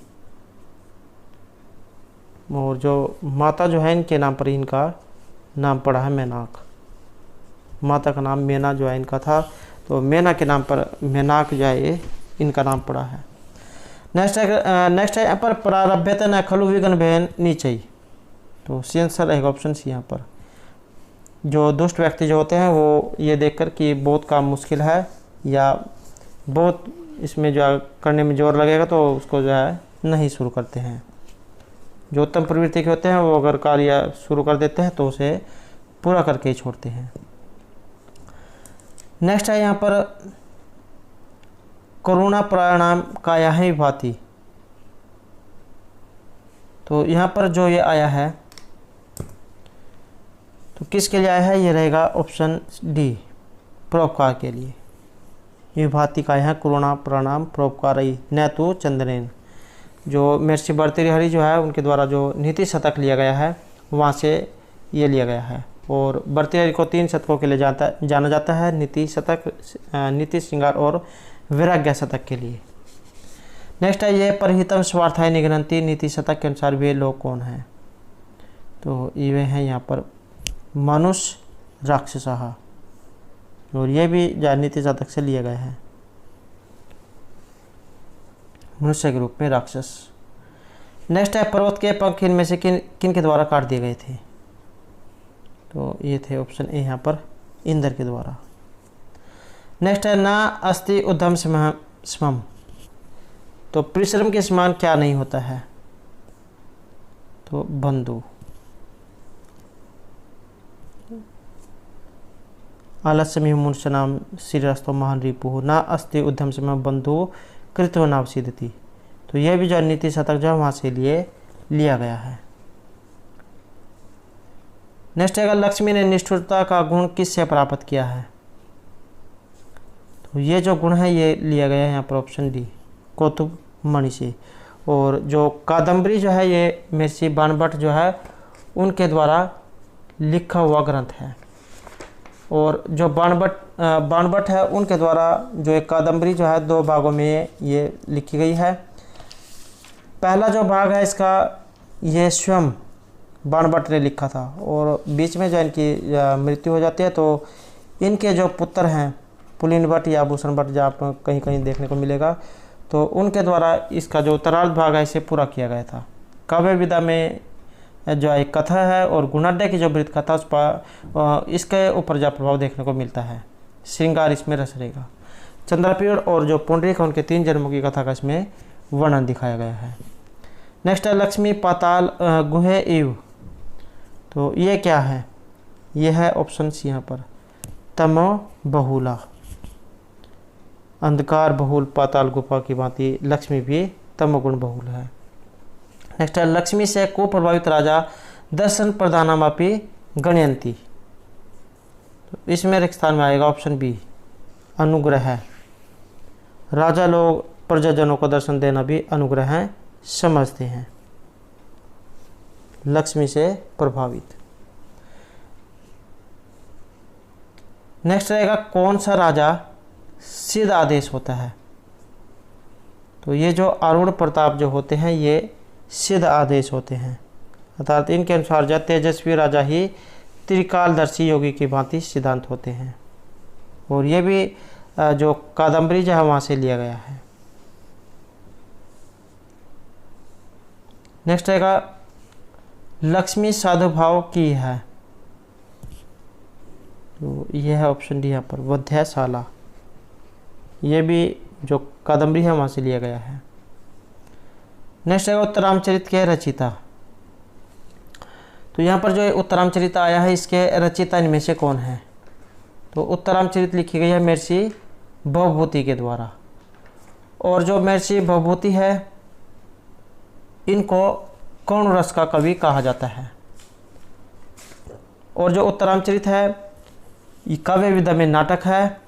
और जो माता जो है इनके नाम पर इनका नाम पड़ा है मैनाक, माता का नाम मेना जो है इनका था, तो मेना के नाम पर मैनाक जो है ये इनका नाम पड़ा है। नेक्स्ट है यहाँ पर प्रारभ्यता न खलु विघ्न भेन नीचे, तो सी आंसर रहेगा ऑप्शन सी। यहाँ पर जो दुष्ट व्यक्ति जो होते हैं वो ये देखकर कि बहुत काम मुश्किल है या बहुत इसमें जो है करने में जोर लगेगा तो उसको जो है नहीं शुरू करते हैं। जो उत्तम प्रवृत्ति के होते हैं वो अगर कार्य शुरू कर देते हैं तो उसे पूरा करके ही छोड़ते हैं। नेक्स्ट है यहाँ पर करुणा प्राणायाम काया है भांति, तो यहाँ पर जो ये आया है तो किसके लिए आया है, ये रहेगा ऑप्शन डी परोपकार के लिए। ये भांति का है करुणा प्रणाम परोपकारी न तो चंद्रेन, जो महर्षि भर्तृहरि जो है उनके द्वारा जो नीति शतक लिया गया है वहाँ से ये लिया गया है। और भर्तृहरि को 3 शतकों के लिए जाना जाता है, नीति शतक, नीति श्रृंगार और वैराग्य शतक के लिए। नेक्स्ट है ये परहितम स्वार्थाय निघ्नन्ति नीति शतक के अनुसार वे लोग कौन हैं, तो ये हैं यहाँ पर मनुष्य राक्षसः, और ये भी नीति शतक से लिया गया है, मनुष्य के रूप में राक्षस। नेक्स्ट है पर्वत के पंख इनमें से किन के द्वारा काट दिए गए थे, तो ये थे ऑप्शन ए यहाँ पर इंद्र के द्वारा। नेक्स्ट है ना अस्ति उद्यम समम, तो परिश्रम के समान क्या नहीं होता है, तो बंधु। आलस्यमि मनुष्य नाम श्रीरस्तो महान रिपु ना अस्ति उद्यम समम बंधु कृतो नाव सिद्धति, तो यह भी जो नीति शतक जो है वहाँ से लिया गया है। नेक्स्ट है लक्ष्मी ने निष्ठुरता का गुण किससे प्राप्त किया है, तो ये जो गुण है ये लिया गया है यहाँ पर ऑप्शन डी कौतुक मणि से। और जो कादम्बरी जो है ये महर्षि बाणभट्ट जो है उनके द्वारा लिखा हुआ ग्रंथ है, और जो बाणभट्ट है उनके द्वारा जो एक कादम्बरी जो है 2 भागों में ये लिखी गई है। पहला जो भाग है इसका ये स्वयं बाणभट्ट ने लिखा था, और बीच में जो इनकी मृत्यु हो जाती है तो इनके जो पुत्र हैं पुलिन भट्ट या भूषण भट्ट जो आपको कहीं कहीं देखने को मिलेगा, तो उनके द्वारा इसका जो उत्तरार्ध भाग है इसे पूरा किया गया था। काव्य विधा में जो एक कथा है और गुणाढ्य की जो वृत्त कथा उस पर इसके ऊपर जो प्रभाव देखने को मिलता है, श्रृंगार इसमें रस रहेगा। चंद्रपीड़ और जो पुंडरीक है उनके 3 जन्मों की कथा का इसमें वर्णन दिखाया गया है। नेक्स्ट है लक्ष्मी पाताल गुहे इव, तो ये क्या है, ये है ऑप्शन सी यहाँ पर तमो बहुला। अंधकार बहुल पाताल गुफा की भांति लक्ष्मी भी तमोगुण बहुल है। नेक्स्ट है लक्ष्मी से कुप्रभावित राजा दर्शन प्रदानामापि गणयंती। तो इसमें रिक्त स्थान में आएगा ऑप्शन बी अनुग्रह है। राजा लोग प्रजाजनों को दर्शन देना भी अनुग्रह है समझते हैं। लक्ष्मी से प्रभावित। नेक्स्ट रहेगा कौन सा राजा सिद्ध आदेश होता है। तो ये जो अरुण प्रताप जो होते हैं ये सिद्ध आदेश होते हैं, अर्थात इनके अनुसार जो तेजस्वी राजा ही त्रिकालदर्शी योगी की भांति सिद्धांत होते हैं। और ये भी जो कादम्बरी जो है वहाँ से लिया गया है। नेक्स्ट रहेगा लक्ष्मी साधुभाव की है। तो ये है ऑप्शन डी यहाँ पर वध्यशाला। ये भी जो कादम्बरी है वहाँ से लिया गया है। नेक्स्ट है उत्तरामचरित के रचिता। तो यहाँ पर जो उत्तरामचरित आया है इसके रचिता इनमें से कौन है। तो उत्तरामचरित लिखी गई है महर्षि भवभूति के द्वारा। और जो महर्षि भवभूति है इनको कौन रस का कवि कहा जाता है। और जो उत्तरामचरित है ये काव्य विधा में नाटक है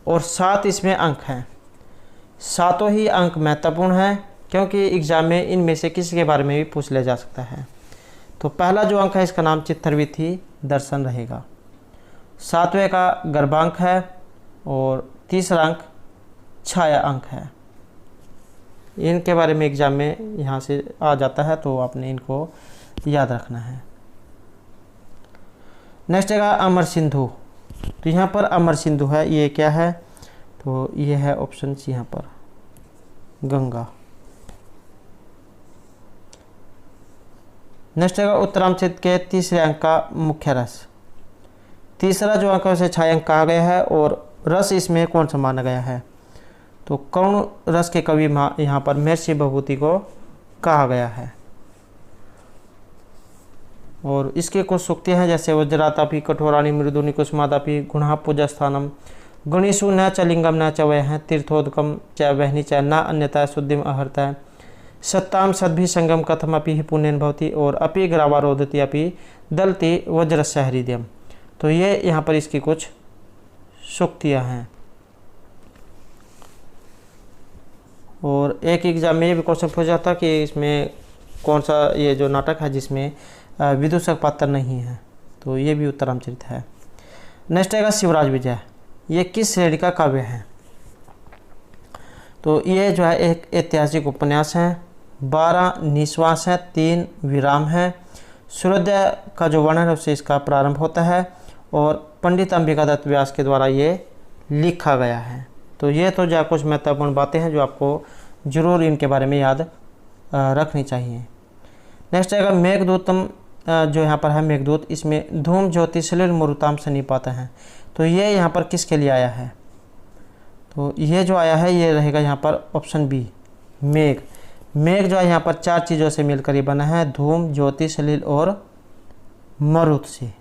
और 7 इसमें अंक हैं। 7 ही अंक महत्वपूर्ण हैं क्योंकि एग्जाम में इनमें से किसी के बारे में भी पूछ लिया जा सकता है। तो पहला जो अंक है इसका नाम चित्तरविथि दर्शन रहेगा। 7वें का गर्भांक है और तीसरा अंक छाया अंक है। इनके बारे में एग्जाम में यहाँ से आ जाता है तो आपने इनको याद रखना है। नेक्स्ट है अमर सिंधु। तो यहाँ पर अमर सिंधु है ये क्या है। तो ये है ऑप्शन सी यहाँ पर गंगा। नेक्स्ट है उत्तरामचरित के तीसरे अंक का मुख्य रस। तीसरा जो अंक है उसे छाया अंक कहा गया है और रस इसमें कौन सा माना गया है। तो कौन रस के कवि यहाँ पर महर्षि भवभूति को कहा गया है। और इसके कुछ सूक्तियाँ हैं जैसे वज्रातापि कठोराणी मृदुनि कुसुमादापि गुणा पूजा स्थानम गणेशु न च लिंगम न च वह तीर्थोदकम च वहनी च न अन्यता शुद्धिम अहर्ता सत्ताम सद्भि संगम कथमपि ही पुण्यन भवति और अपि ग्रावारोधति अपि दलति वज्रस्य हृदयम। तो ये यहाँ पर इसकी कुछ सूक्तियाँ हैं। और एक एग्जाम में ये भी क्वेश्चन पूछा था कि इसमें कौन सा ये जो नाटक है जिसमें विदूषक पात्र नहीं है। तो ये भी उत्तरामचरित है। नेक्स्ट आएगा शिवराज विजय। ये किस श्रेणी का काव्य है। तो ये जो है एक ऐतिहासिक उपन्यास है। 12 निश्वास हैं, 3 विराम हैं। सूर्योदय का जो वर्णन है उससे इसका प्रारंभ होता है और पंडित अंबिका दत्त व्यास के द्वारा ये लिखा गया है। तो ये तो जो कुछ महत्वपूर्ण बातें हैं जो आपको जरूर इनके बारे में याद रखनी चाहिए। नेक्स्ट आएगा मेघदूतम। जो यहाँ पर है मेघदूत, इसमें धूम ज्योति सलिल मुरुताम सन्निपात हैं। तो ये यहाँ पर किसके लिए आया है। तो ये जो आया है ये रहेगा यहाँ पर ऑप्शन बी मेघ। मेघ जो है यहाँ पर 4 चीज़ों से मिलकर ये बना है, धूम ज्योति सलिल और मरुत से,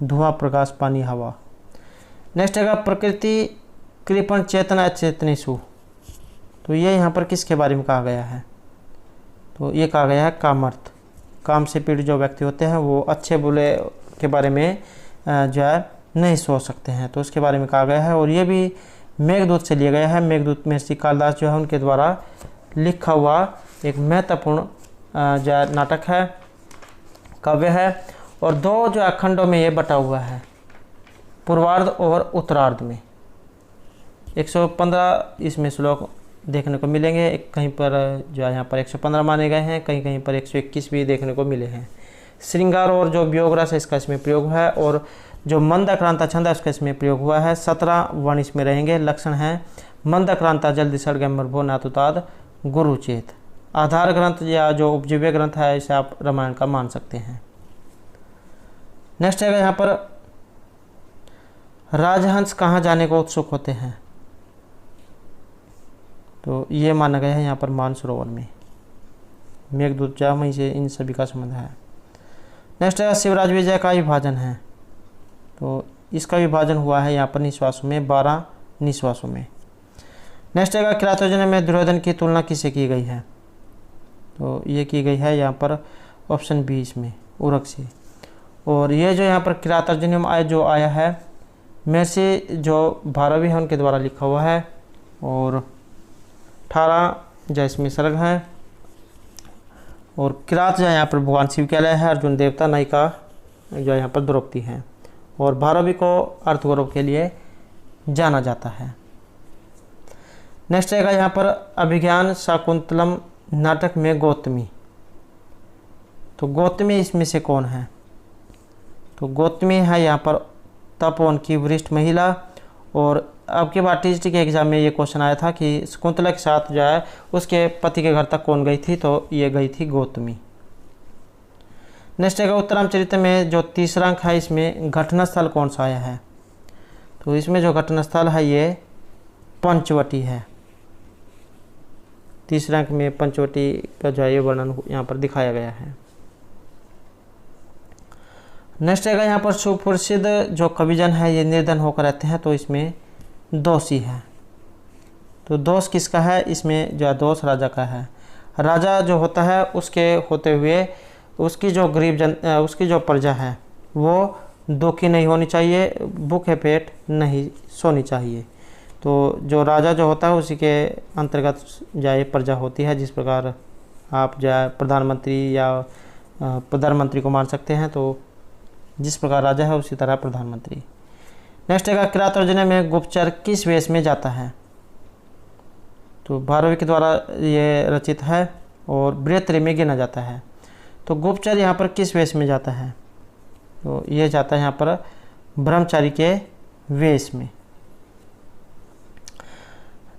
धुआं प्रकाश पानी हवा। नेक्स्ट है प्रकृति कृपण चेतना चेतनेशु। तो ये यहाँ पर किसके बारे में कहा गया है। तो ये कहा गया है कामर्थ। काम से पीड़ित जो व्यक्ति होते हैं वो अच्छे बुरे के बारे में जो है नहीं सोच सकते हैं, तो उसके बारे में कहा गया है। और ये भी मेघदूत से लिया गया है। मेघदूत में श्री कालिदास जो है उनके द्वारा लिखा हुआ एक महत्वपूर्ण जो है नाटक है, काव्य है। और 2 जो अखंडों में ये बटा हुआ है, पूर्वार्ध और उत्तरार्ध में। 115 इसमें श्लोक देखने को मिलेंगे। कहीं पर जो है यहाँ पर 115 माने गए हैं, कहीं कहीं पर 121 भी देखने को मिले हैं। श्रृंगार और जो वियोग रस है इसका इसमें प्रयोग है और जो मंदाक्रांता छंद है उसका इसमें प्रयोग हुआ है। 17 वर्ण इसमें रहेंगे। लक्षण है मंदाक्रांता जल्दी सड़ गए मरभो नातुताद गुरुचेत। आधार ग्रंथ या जो उपजीव्य ग्रंथ है इसे आप रामायण का मान सकते हैं। नेक्स्ट है यहाँ पर राजहंस कहाँ जाने को उत्सुक होते हैं। तो ये माना गया है यहाँ पर मानसरोवर में। मेघदूत जो वहीं से इन सभी का संबंध है। नेक्स्ट है शिवराज विजय का विभाजन है। तो इसका विभाजन हुआ है यहाँ पर निश्वासों में, 12 निश्वासों में। नेक्स्ट है किरातोजन में दुर्योधन की तुलना किससे की गई है? तो ये की गई है यहाँ पर ऑप्शन बी इसमें, उरक से। और ये जो यहाँ पर किरातार्जुनीयम जो आया है महर्षि जो भारवी है उनके द्वारा लिखा हुआ है, और 18 जो इसमें सर्ग हैं। और किरात जो यहाँ पर भगवान शिव के लिए है, अर्जुन देवता, नायिका जो यहाँ पर द्रौपदी है, और भारवी को अर्थगौरव के लिए जाना जाता है। नेक्स्ट रहेगा यहाँ पर अभिज्ञान शाकुंतलम नाटक में गौतमी। तो गौतमी इसमें से कौन है? तो गौतमी है यहाँ पर तपोवन की वरिष्ठ महिला। और अब के बाद टीजीटी के एग्जाम में ये क्वेश्चन आया था कि शकुंतला के साथ जो है उसके पति के घर तक कौन गई थी? तो ये गई थी गौतमी। नेक्स्ट है उत्तरामचरित में जो तीसरा अंक है इसमें घटनास्थल कौन सा आया है? तो इसमें जो घटनास्थल है ये पंचवटी है। तीसरे अंक में पंचवटी का जो है ये वर्णन यहाँ पर दिखाया गया है। नेक्स्ट है यहाँ पर सुप्रसिद्ध जो कविजन है ये निर्धन होकर रहते हैं, तो इसमें दोषी है। तो दोष किसका है? इसमें जो दोष राजा का है। राजा जो होता है उसके होते हुए उसकी जो गरीब उसकी जो प्रजा है वो दुखी नहीं होनी चाहिए, भूखे पेट नहीं सोनी चाहिए। तो जो राजा जो होता है उसी के अंतर्गत जो प्रजा होती है। जिस प्रकार आप जो प्रधानमंत्री या प्रधानमंत्री को मान सकते हैं, तो जिस प्रकार राजा है उसी तरह प्रधानमंत्री। नेक्स्ट है किरातार्जुनीय में गुप्तचर किस वेश में जाता है? तो भारवी के द्वारा ये रचित है और बृहत्तरी में गिना जाता है। तो गुप्तचर यहाँ पर किस वेश में जाता है? तो ये जाता है यहाँ पर ब्रह्मचारी के वेश में।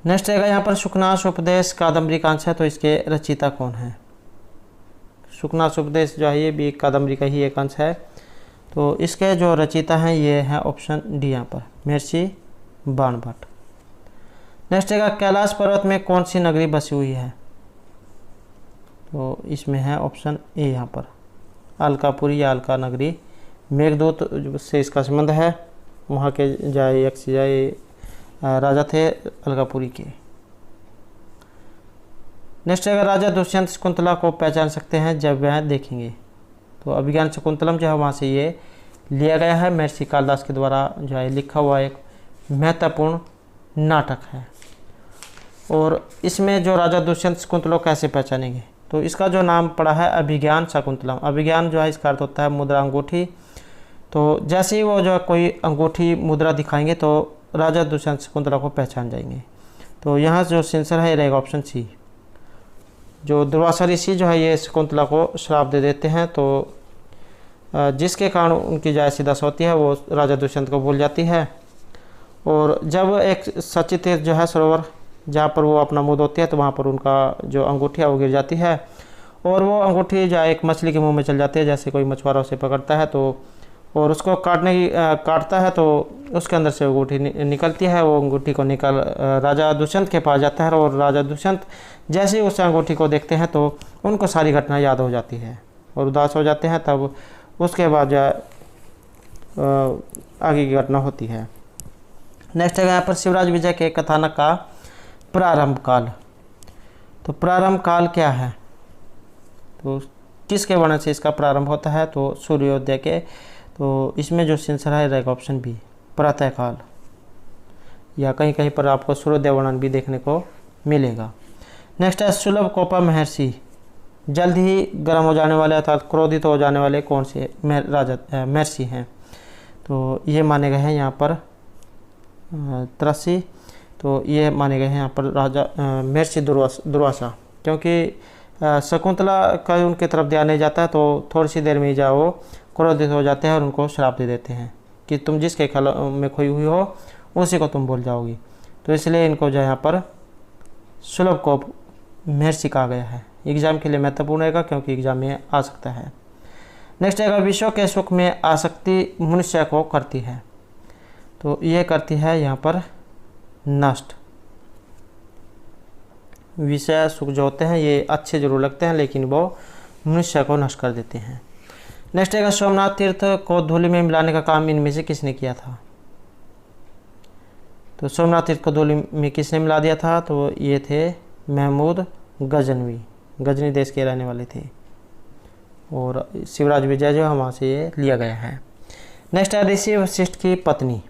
नेक्स्ट है यहाँ पर शुकनाश उपदेश कादम्बरी का अंश है, तो इसके रचयिता कौन है? शुकनाश उपदेश जो है ये भी कादम्बरी का ही एक अंश है। तो इसके जो रचयिता हैं ये है ऑप्शन डी यहाँ पर महर्षि बाणभट्ट। नेक्स्ट है कैलाश पर्वत में कौन सी नगरी बसी हुई है? तो इसमें है ऑप्शन ए यहाँ पर अलकापुरी या अलका नगरी। मेघदूत से इसका संबंध है, वहाँ के जाए यक्ष जाए राजा थे अलकापुरी के। नेक्स्ट है राजा दुष्यंत शकुंतला को पहचान सकते हैं जब वह देखेंगे। तो अभिज्ञान शकुंतलम जो है वहाँ से ये लिया गया है, महर्षि कालिदास के द्वारा जो है लिखा हुआ एक महत्वपूर्ण नाटक है। और इसमें जो राजा दुष्यंत शकुंतला को कैसे पहचानेंगे? तो इसका जो नाम पड़ा है अभिज्ञान शाकुंतलम। अभिज्ञान जो है इसका अर्थ होता है मुद्रा, अंगूठी। तो जैसे ही वो जो कोई अंगूठी मुद्रा दिखाएंगे तो राजा दुष्यंत शकुंतला को पहचान जाएंगे। तो यहाँ जो आंसर है रहेगा ऑप्शन सी। जो दुर्वासा ऋषि जो है ये शकुंतला को श्राप दे देते हैं, तो जिसके कारण उनकी जो सीधा होती है वो राजा दुष्यंत को भूल जाती है। और जब एक सच्ची तीर्थ जो है सरोवर जहाँ पर वो अपना मुँह धोती है, तो वहाँ पर उनका जो अंगूठी है वो गिर जाती है, और वो अंगूठी जो एक मछली के मुंह में चल जाती है। जैसे कोई मछुआरा उसे पकड़ता है तो और उसको काटता है, तो उसके अंदर से अंगूठी निकलती है। वो अंगूठी को निकल राजा दुष्यंत के पास जाता है, और राजा दुष्यंत जैसे ही उस अंगूठी को देखते हैं तो उनको सारी घटना याद हो जाती है और उदास हो जाते हैं। तब उसके बाद आगे की घटना होती है। नेक्स्ट है यहाँ पर शिवराज विजय के कथानक का प्रारंभ काल। तो प्रारंभ काल क्या है? तो किसके वर्णन से इसका प्रारंभ होता है? तो सूर्योदय के। तो इसमें जो आंसर है रहेगा ऑप्शन बी प्रातः काल, या कहीं कहीं पर आपको सूर्योदय वर्णन भी देखने को मिलेगा। नेक्स्ट है सुलभ कोपा महर्षि। जल्द ही गर्म हो जाने वाले अर्थात क्रोधित हो जाने वाले कौन से महर्षि हैं? तो ये माने गए हैं यहाँ पर त्रसी। तो ये माने गए हैं यहाँ पर राजा महर्षि दुर्वासा, क्योंकि शकुंतला का उनकी तरफ ध्यान नहीं जाता है, तो थोड़ी सी देर में ही जाओ क्रोधित हो जाते हैं और उनको श्राप दे देते हैं कि तुम जिसके ख्याल में खोई हुई हो उसी को तुम भूल जाओगी। तो इसलिए इनको जो यहाँ पर सुलभ को महर्षि कहा गया है। एग्जाम के लिए महत्वपूर्ण रहेगा क्योंकि एग्जाम में आ सकता है। नेक्स्ट है विश्व के सुख में आसक्ति मनुष्य को करती है। तो ये करती है यहाँ पर नष्ट। विषय सुख जो होते हैं ये अच्छे जरूर लगते हैं, लेकिन वो मनुष्य को नष्ट कर देते हैं। नेक्स्ट है सोमनाथ तीर्थ को धूलि में मिलाने का काम इनमें से किसने किया था? तो सोमनाथ तीर्थ को धूलि में किसने मिला दिया था? तो ये थे महमूद गजनवी, गजनी देश के रहने वाले थे। और शिवराज विजय जो है वहाँ से ये लिया गया है। नेक्स्ट है ऋषि वशिष्ठ की पत्नी।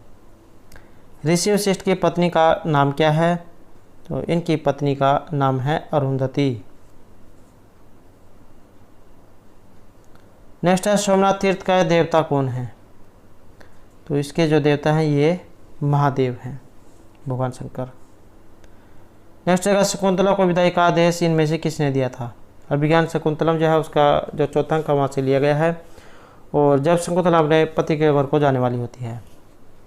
ऋषि वशिष्ठ की पत्नी का नाम क्या है? तो इनकी पत्नी का नाम है अरुंधति। नेक्स्ट है सोमनाथ तीर्थ का देवता कौन है? तो इसके जो देवता हैं ये महादेव हैं, भगवान शंकर। नेक्स्ट है शकुंतला को विदाई का आदेश इनमें से किसने दिया था? अभिज्ञान शकुंतलम जो है उसका जो चौथा अंक वहाँ से लिया गया है। और जब शकुंतला अपने पति के घर को जाने वाली होती है,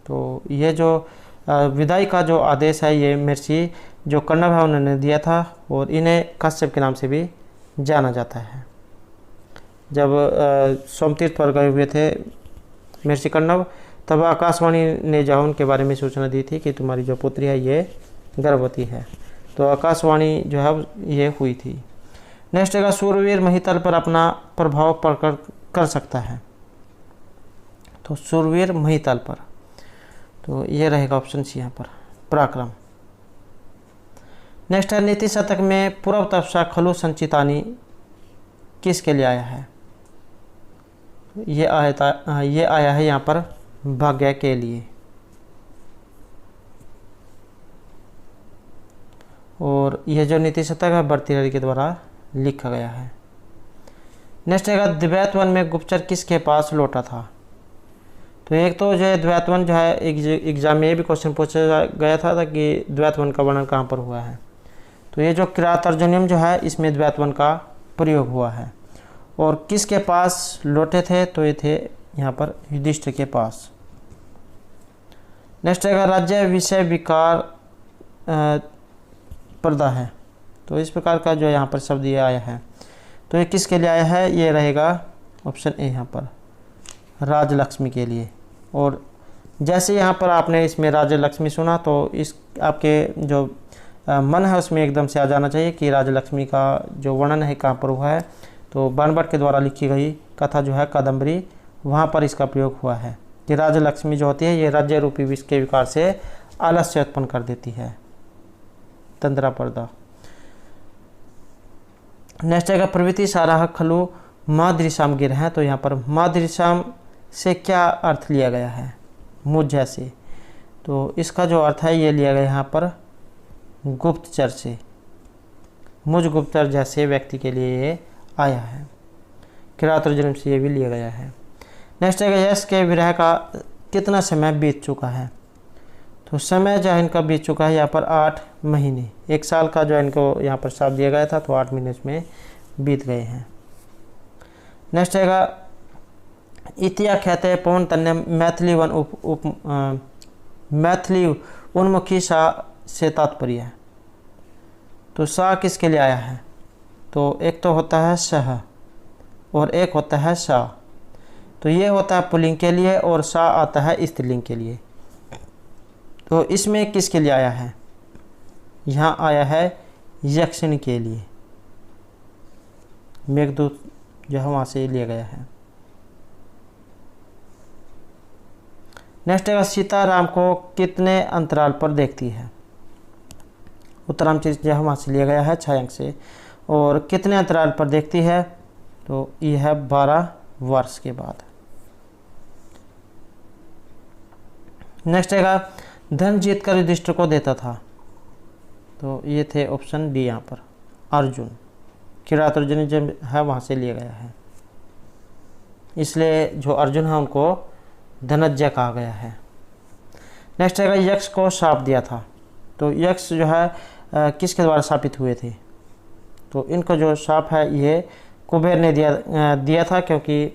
तो ये जो विदाई का जो आदेश है ये महर्षि जो कण्व है उन्होंने दिया था। और इन्हें कश्यप के नाम से भी जाना जाता है। जब सोमतीर्थ पर गए हुए थे महर्षि कण्व, तब आकाशवाणी ने जो उनके बारे में सूचना दी थी कि तुम्हारी जो पुत्री है ये गर्भवती है। तो आकाशवाणी जो है ये हुई थी। नेक्स्ट है सूरवीर महितल पर अपना प्रभाव प्रकट कर सकता है। तो सूरवीर महितल पर, तो ये रहेगा ऑप्शन सी यहाँ पर, पराक्रम। नेक्स्ट है नीति शतक में पूर्व तपसा खलु संचितानी किसके लिए आया है? ये आया है यहाँ पर भाग्य के लिए। और यह जो नीति शतक है भर्तृहरि के द्वारा लिखा गया है। नेक्स्ट है द्वैतवन में गुप्तचर किसके पास लौटा था? तो एक तो जो है द्वैतवन जो है एग्जाम में ये भी क्वेश्चन पूछा गया था कि द्वैतवन का वर्णन कहाँ पर हुआ है। तो ये जो किरात अर्जुनियम जो है इसमें द्वैतवन का प्रयोग हुआ है। और किसके पास लौटे थे? तो ये थे यहाँ पर युधिष्ठिर के पास। नेक्स्ट है राज्य विषय विकार पर्दा है। तो इस प्रकार का जो यहाँ पर शब्द ये आया है, तो ये किसके लिए आया है? ये रहेगा ऑप्शन ए यहाँ पर, राजलक्ष्मी के लिए। और जैसे यहाँ पर आपने इसमें राजलक्ष्मी सुना तो इस आपके जो मन है उसमें एकदम से आ जाना चाहिए कि राजलक्ष्मी का जो वर्णन है कहाँ पर हुआ है। तो बाणभट्ट के द्वारा लिखी गई कथा जो है कादम्बरी, वहाँ पर इसका प्रयोग हुआ है कि राजलक्ष्मी जो होती है ये राज्य रूपी विष के विकार से आलस्य उत्पन्न कर देती है, तंद्रा पर्दा। नेक्स्ट है प्रवृत्ति साराह खलु मादृशाम गिर है। तो यहाँ पर मादृशाम से क्या अर्थ लिया गया है? मुझ जैसे। तो इसका जो अर्थ है ये लिया गया यहाँ पर गुप्तचर से, मुझ गुप्तचर जैसे व्यक्ति के लिए ये आया है। किरात जन्म से ये भी लिया गया है। नेक्स्ट है यश के विरह का कितना समय बीत चुका है? तो समय जो है इनका बीत चुका है यहाँ पर 8 महीने। 1 साल का जो इनको यहाँ पर श्राप दिया गया था, तो 8 महीने इसमें बीत गए हैं। नेक्स्ट है इतिया ख्याते पवन तन्य मैथिली वन मैथिली उन्मुखी सा से तात्पर्य है। तो सा किसके लिए आया है? तो एक तो होता है सह और एक होता है सा। तो ये होता है पुल्लिंग के लिए और सा आता है स्त्रीलिंग के लिए। तो इसमें किसके लिए आया है? यहाँ आया है यक्षिणी के लिए। मेघदूत जो है वहाँ से लिया गया है। नेक्स्ट है सीता राम को कितने अंतराल पर देखती है? उत्तरामचरित जो है वहाँ से लिया गया है 6 अंक से। और कितने अंतराल पर देखती है? तो यह है 12 वर्ष के बाद। नेक्स्ट है धन जीत कर युधिष्ठिर को देता था। तो ये थे ऑप्शन डी यहाँ पर, अर्जुन। किरात अर्जुन जो है वहाँ से लिया गया है, इसलिए जो अर्जुन है उनको धनंजय कहा गया है। नेक्स्ट है यक्ष को शाप दिया था। तो यक्ष जो है किसके द्वारा शापित हुए थे? तो इनको जो शाप है ये कुबेर ने दिया था, क्योंकि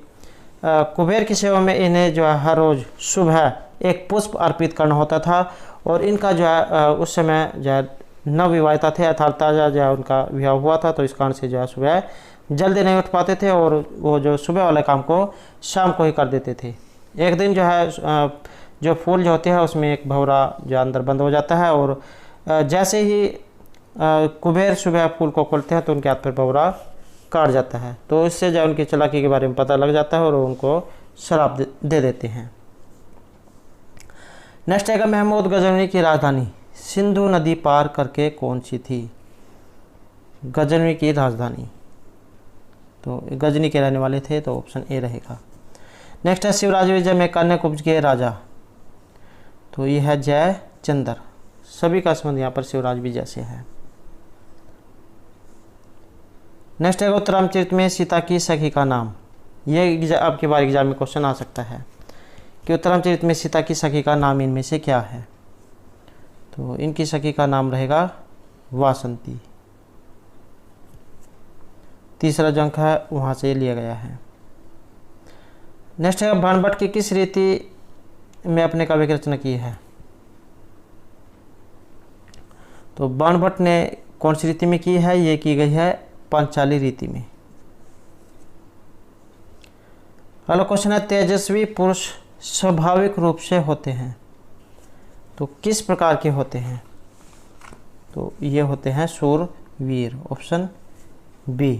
कुबेर की सेवा में इन्हें जो है हर रोज़ सुबह एक पुष्प अर्पित करना होता था। और इनका जो है उस समय जो है नवविवाहिता थे, अर्थात ताज़ा जो है उनका विवाह हुआ था। तो इस कारण से जो है सुबह जल्दी नहीं उठ पाते थे और वो जो सुबह वाले काम को शाम को ही कर देते थे। एक दिन जो है जो फूल जो होते हैं उसमें एक भंवरा जो अंदर बंद हो जाता है और जैसे ही कुबेर सुबह फूल को खोलते हैं तो उनके हाथ पर भंवरा काट जाता है। तो इससे जो उनकी चालाकी के बारे में पता लग जाता है और उनको श्राप दे देते हैं। नेक्स्ट आएगा महमूद गजनवी की राजधानी सिंधु नदी पार करके कौन सी थी? गजनवी की राजधानी, तो गजनी के रहने वाले थे, तो ऑप्शन ए रहेगा। नेक्स्ट है शिवराज विजय में कन्याकुब्ज के राजा, तो ये है जयचंद्र। सभी का संबंध यहाँ पर शिवराज विजय से है। नेक्स्ट है उत्तरामचरित में सीता की सखी का नाम। ये आपके बार एग्जाम में क्वेश्चन आ सकता है कि उत्तरामचरित में सीता की सखी का नाम इनमें से क्या है? तो इनकी सखी का नाम रहेगा वासंती। तीसरा जो अंक है वहाँ से लिया गया है। नेक्स्ट है बाणभट्ट की किस रीति में अपने काव्य की रचना की है? तो बाणभट्ट ने कौन सी रीति में की है? ये की गई है पांचाली रीति में। अगला क्वेश्चन है तेजस्वी पुरुष स्वाभाविक रूप से होते हैं, तो किस प्रकार के होते हैं? तो ये होते हैं शूरवीर, ऑप्शन बी।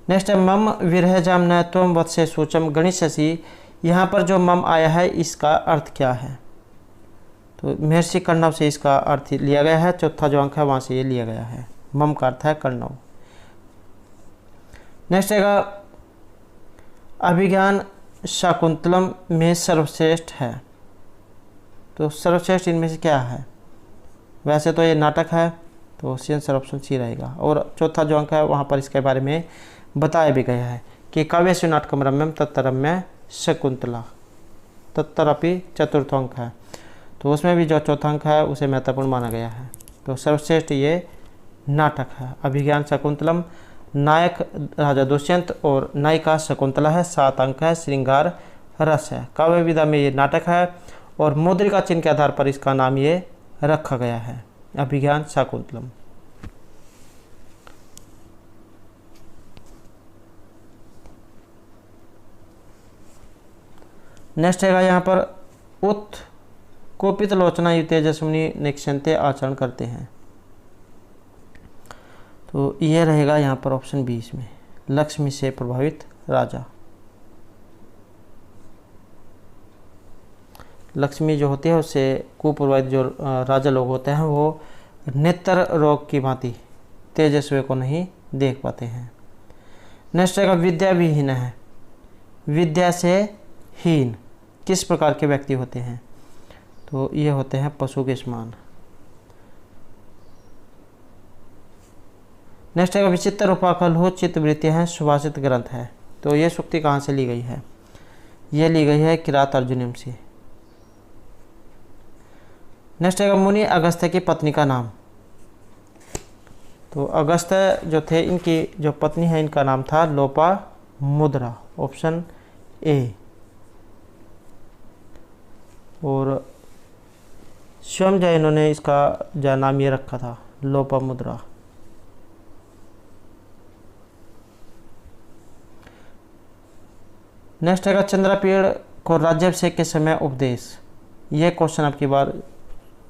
नेक्स्ट है मम विरह जाम न त्वम वत्से सूचम गणिशसी। यहाँ पर जो मम आया है इसका अर्थ क्या है? तो महर्षि कर्णव से इसका अर्थ लिया गया है। चौथा जो अंक है वहाँ से ये लिया गया है। मम का अर्थ है कर्णव। नेक्स्ट है अभिज्ञान शाकुंतलम में सर्वश्रेष्ठ है, तो सर्वश्रेष्ठ इनमें से क्या है? वैसे तो ये नाटक है, तो आंसर ऑप्शन सी रहेगा। और चौथा जो अंक है वहाँ पर इसके बारे में बताया भी गया है कि काव्यस्य नाटकम रम्यम तत्तरम्य शकुंतला, तत्तरपि चतुर्थ अंक है, तो उसमें भी जो चौथा अंक है उसे महत्वपूर्ण माना गया है। तो सर्वश्रेष्ठ ये नाटक है। अभिज्ञान शकुंतलम, नायक राजा दुष्यंत और नायिका शकुंतला है। 7 अंक है। श्रृंगार रस है। काव्य विधा में ये नाटक है और मुद्रिका चिन्ह के आधार पर इसका नाम ये रखा गया है, अभिज्ञान शाकुंतलम। नेक्स्ट है यहाँ पर उत्कोपित लोचना यु तेजस्विनी निक्षंते आचरण करते हैं, तो ये रहेगा यहाँ पर ऑप्शन 20 में, लक्ष्मी से प्रभावित राजा। लक्ष्मी जो होती है उससे कुप्रभावित जो राजा लोग होते हैं वो नेत्र रोग की भांति तेजस्वी को नहीं देख पाते हैं। नेक्स्ट है विद्या विहीन है। विद्या से हीन किस प्रकार के व्यक्ति होते हैं? तो ये होते हैं पशु के समान। नेक्स्ट है विचित्र उपाकल चित्तवृत्ति है, सुभाषित ग्रंथ है, तो ये सूक्ति कहाँ से ली गई है? ये ली गई है किरात अर्जुनियम से। नेक्स्ट है मुनि अगस्त्य की पत्नी का नाम, तो अगस्त्य जो थे इनकी जो पत्नी है इनका नाम था लोपामुद्रा, ऑप्शन ए। और स्वयं जो इन्होंने इसका जो नाम ये रखा था लोपामुद्रा। नेक्स्ट है चंद्रपीड़ को राज्याभिषेक के समय उपदेश। ये क्वेश्चन आपकी बार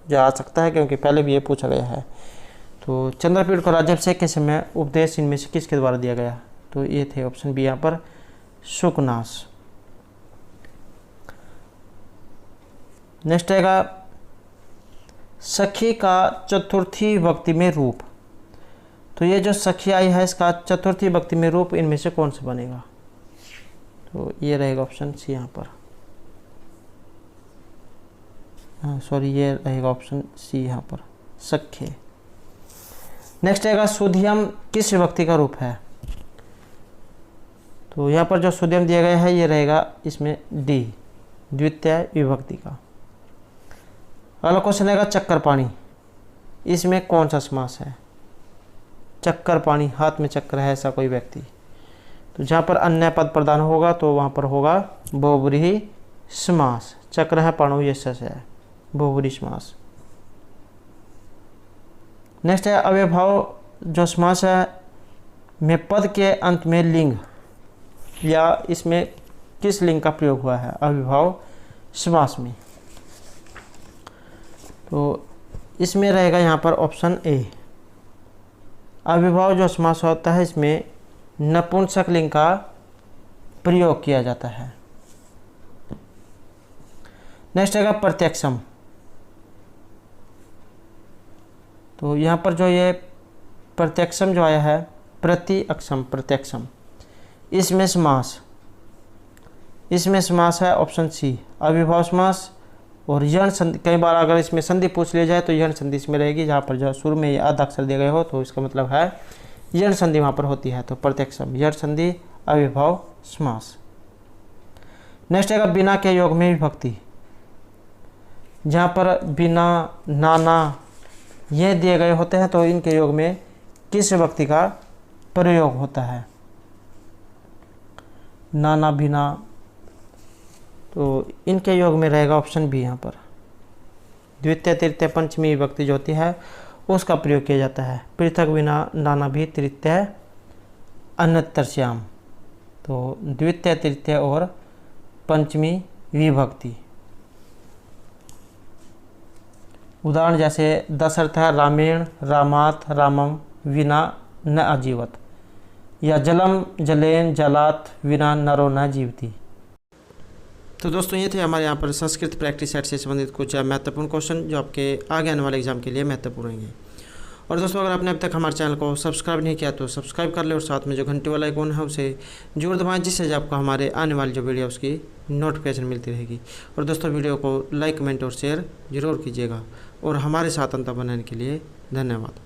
जो आ सकता है क्योंकि पहले भी ये पूछा गया है। तो चंद्रपीड़ को राज्याभिषेक के समय उपदेश इनमें से किसके द्वारा दिया गया? तो ये थे ऑप्शन बी यहाँ पर शुकनास। नेक्स्ट है सखी का चतुर्थी भक्ति में रूप, तो ये जो सखी आई है इसका चतुर्थी भक्ति में रूप इनमें से कौन सा बनेगा? तो ये रहेगा ऑप्शन सी यहाँ पर, हाँ सॉरी ये रहेगा ऑप्शन सी यहाँ पर सख्य। नेक्स्ट आएगा सुधियम किस विभक्ति का रूप है? तो यहाँ पर जो सुधियम दिया गया है ये रहेगा इसमें डी, द्वितीय विभक्ति का। अगला क्वेश्चन आएगा चक्कर पाणी, इसमें कौन सा समास है? चक्कर पाणी, हाथ में चक्कर है ऐसा कोई व्यक्ति, तो जहाँ पर अन्य पद प्रदान होगा तो वहाँ पर होगा बहुब्रीहि समास। चक्र है पाणु ये सस है, बहुब्रीहि समास। नेक्स्ट है अव्यभाव जो समास है में पद के अंत में लिंग या इसमें किस लिंग का प्रयोग हुआ है अव्यभाव समास में? तो इसमें रहेगा यहाँ पर ऑप्शन ए। अव्यभाव जो समास होता है इसमें नपुंसक लिंग का प्रयोग किया जाता है। नेक्स्ट आएगा प्रत्यक्षम। तो यहाँ पर जो ये प्रत्यक्षम जो आया है, प्रति अक्षम, प्रत्यक्षम, इसमें समास, इसमें समास है ऑप्शन सी, अविभाव समास। और यण संधि, कई बार अगर इसमें संधि पूछ लिया जाए तो यण संधि इसमें रहेगी, जहाँ पर जो शुरू में आधा अक्षर दिए गए हो तो इसका मतलब है यण संधि वहाँ पर होती है। तो प्रत्यक्षम, यण संधि, अविभाव समास। नेक्स्ट आएगा बिना के योग में विभक्ति। जहाँ पर बिना, नाना ये दिए गए होते हैं तो इनके योग में किस विभक्ति का प्रयोग होता है? नाना, बिना, तो इनके योग में रहेगा ऑप्शन बी। यहाँ पर द्वितीय तृतीय पंचमी विभक्ति जो होती है उसका प्रयोग किया जाता है। पृथक, बिना, नाना भी, तृतीय, अन्यत्र श्याम। तो द्वितीय तृतीय और पंचमी विभक्ति। उदाहरण जैसे दशरथ है, रामेण, रामात, रामम, विना न अजीवत, या जलम, जलेन, जलात, विना नरो न जीवती। तो दोस्तों ये थे हमारे यहाँ पर संस्कृत प्रैक्टिस सेट से संबंधित कुछ महत्वपूर्ण क्वेश्चन जो आपके आगे आने वाले एग्जाम के लिए महत्वपूर्ण होंगे। और दोस्तों अगर आपने अब तक हमारे चैनल को सब्सक्राइब नहीं किया तो सब्सक्राइब कर ले और साथ में जो घंटे वाला आइकॉन है उसे जरूर दबाएं, जिससे आपको हमारे आने वाली जो वीडियो उसकी नोटिफिकेशन मिलती रहेगी। और दोस्तों वीडियो को लाइक, कमेंट और शेयर जरूर कीजिएगा। और हमारे साथ अंत बनाने के लिए धन्यवाद।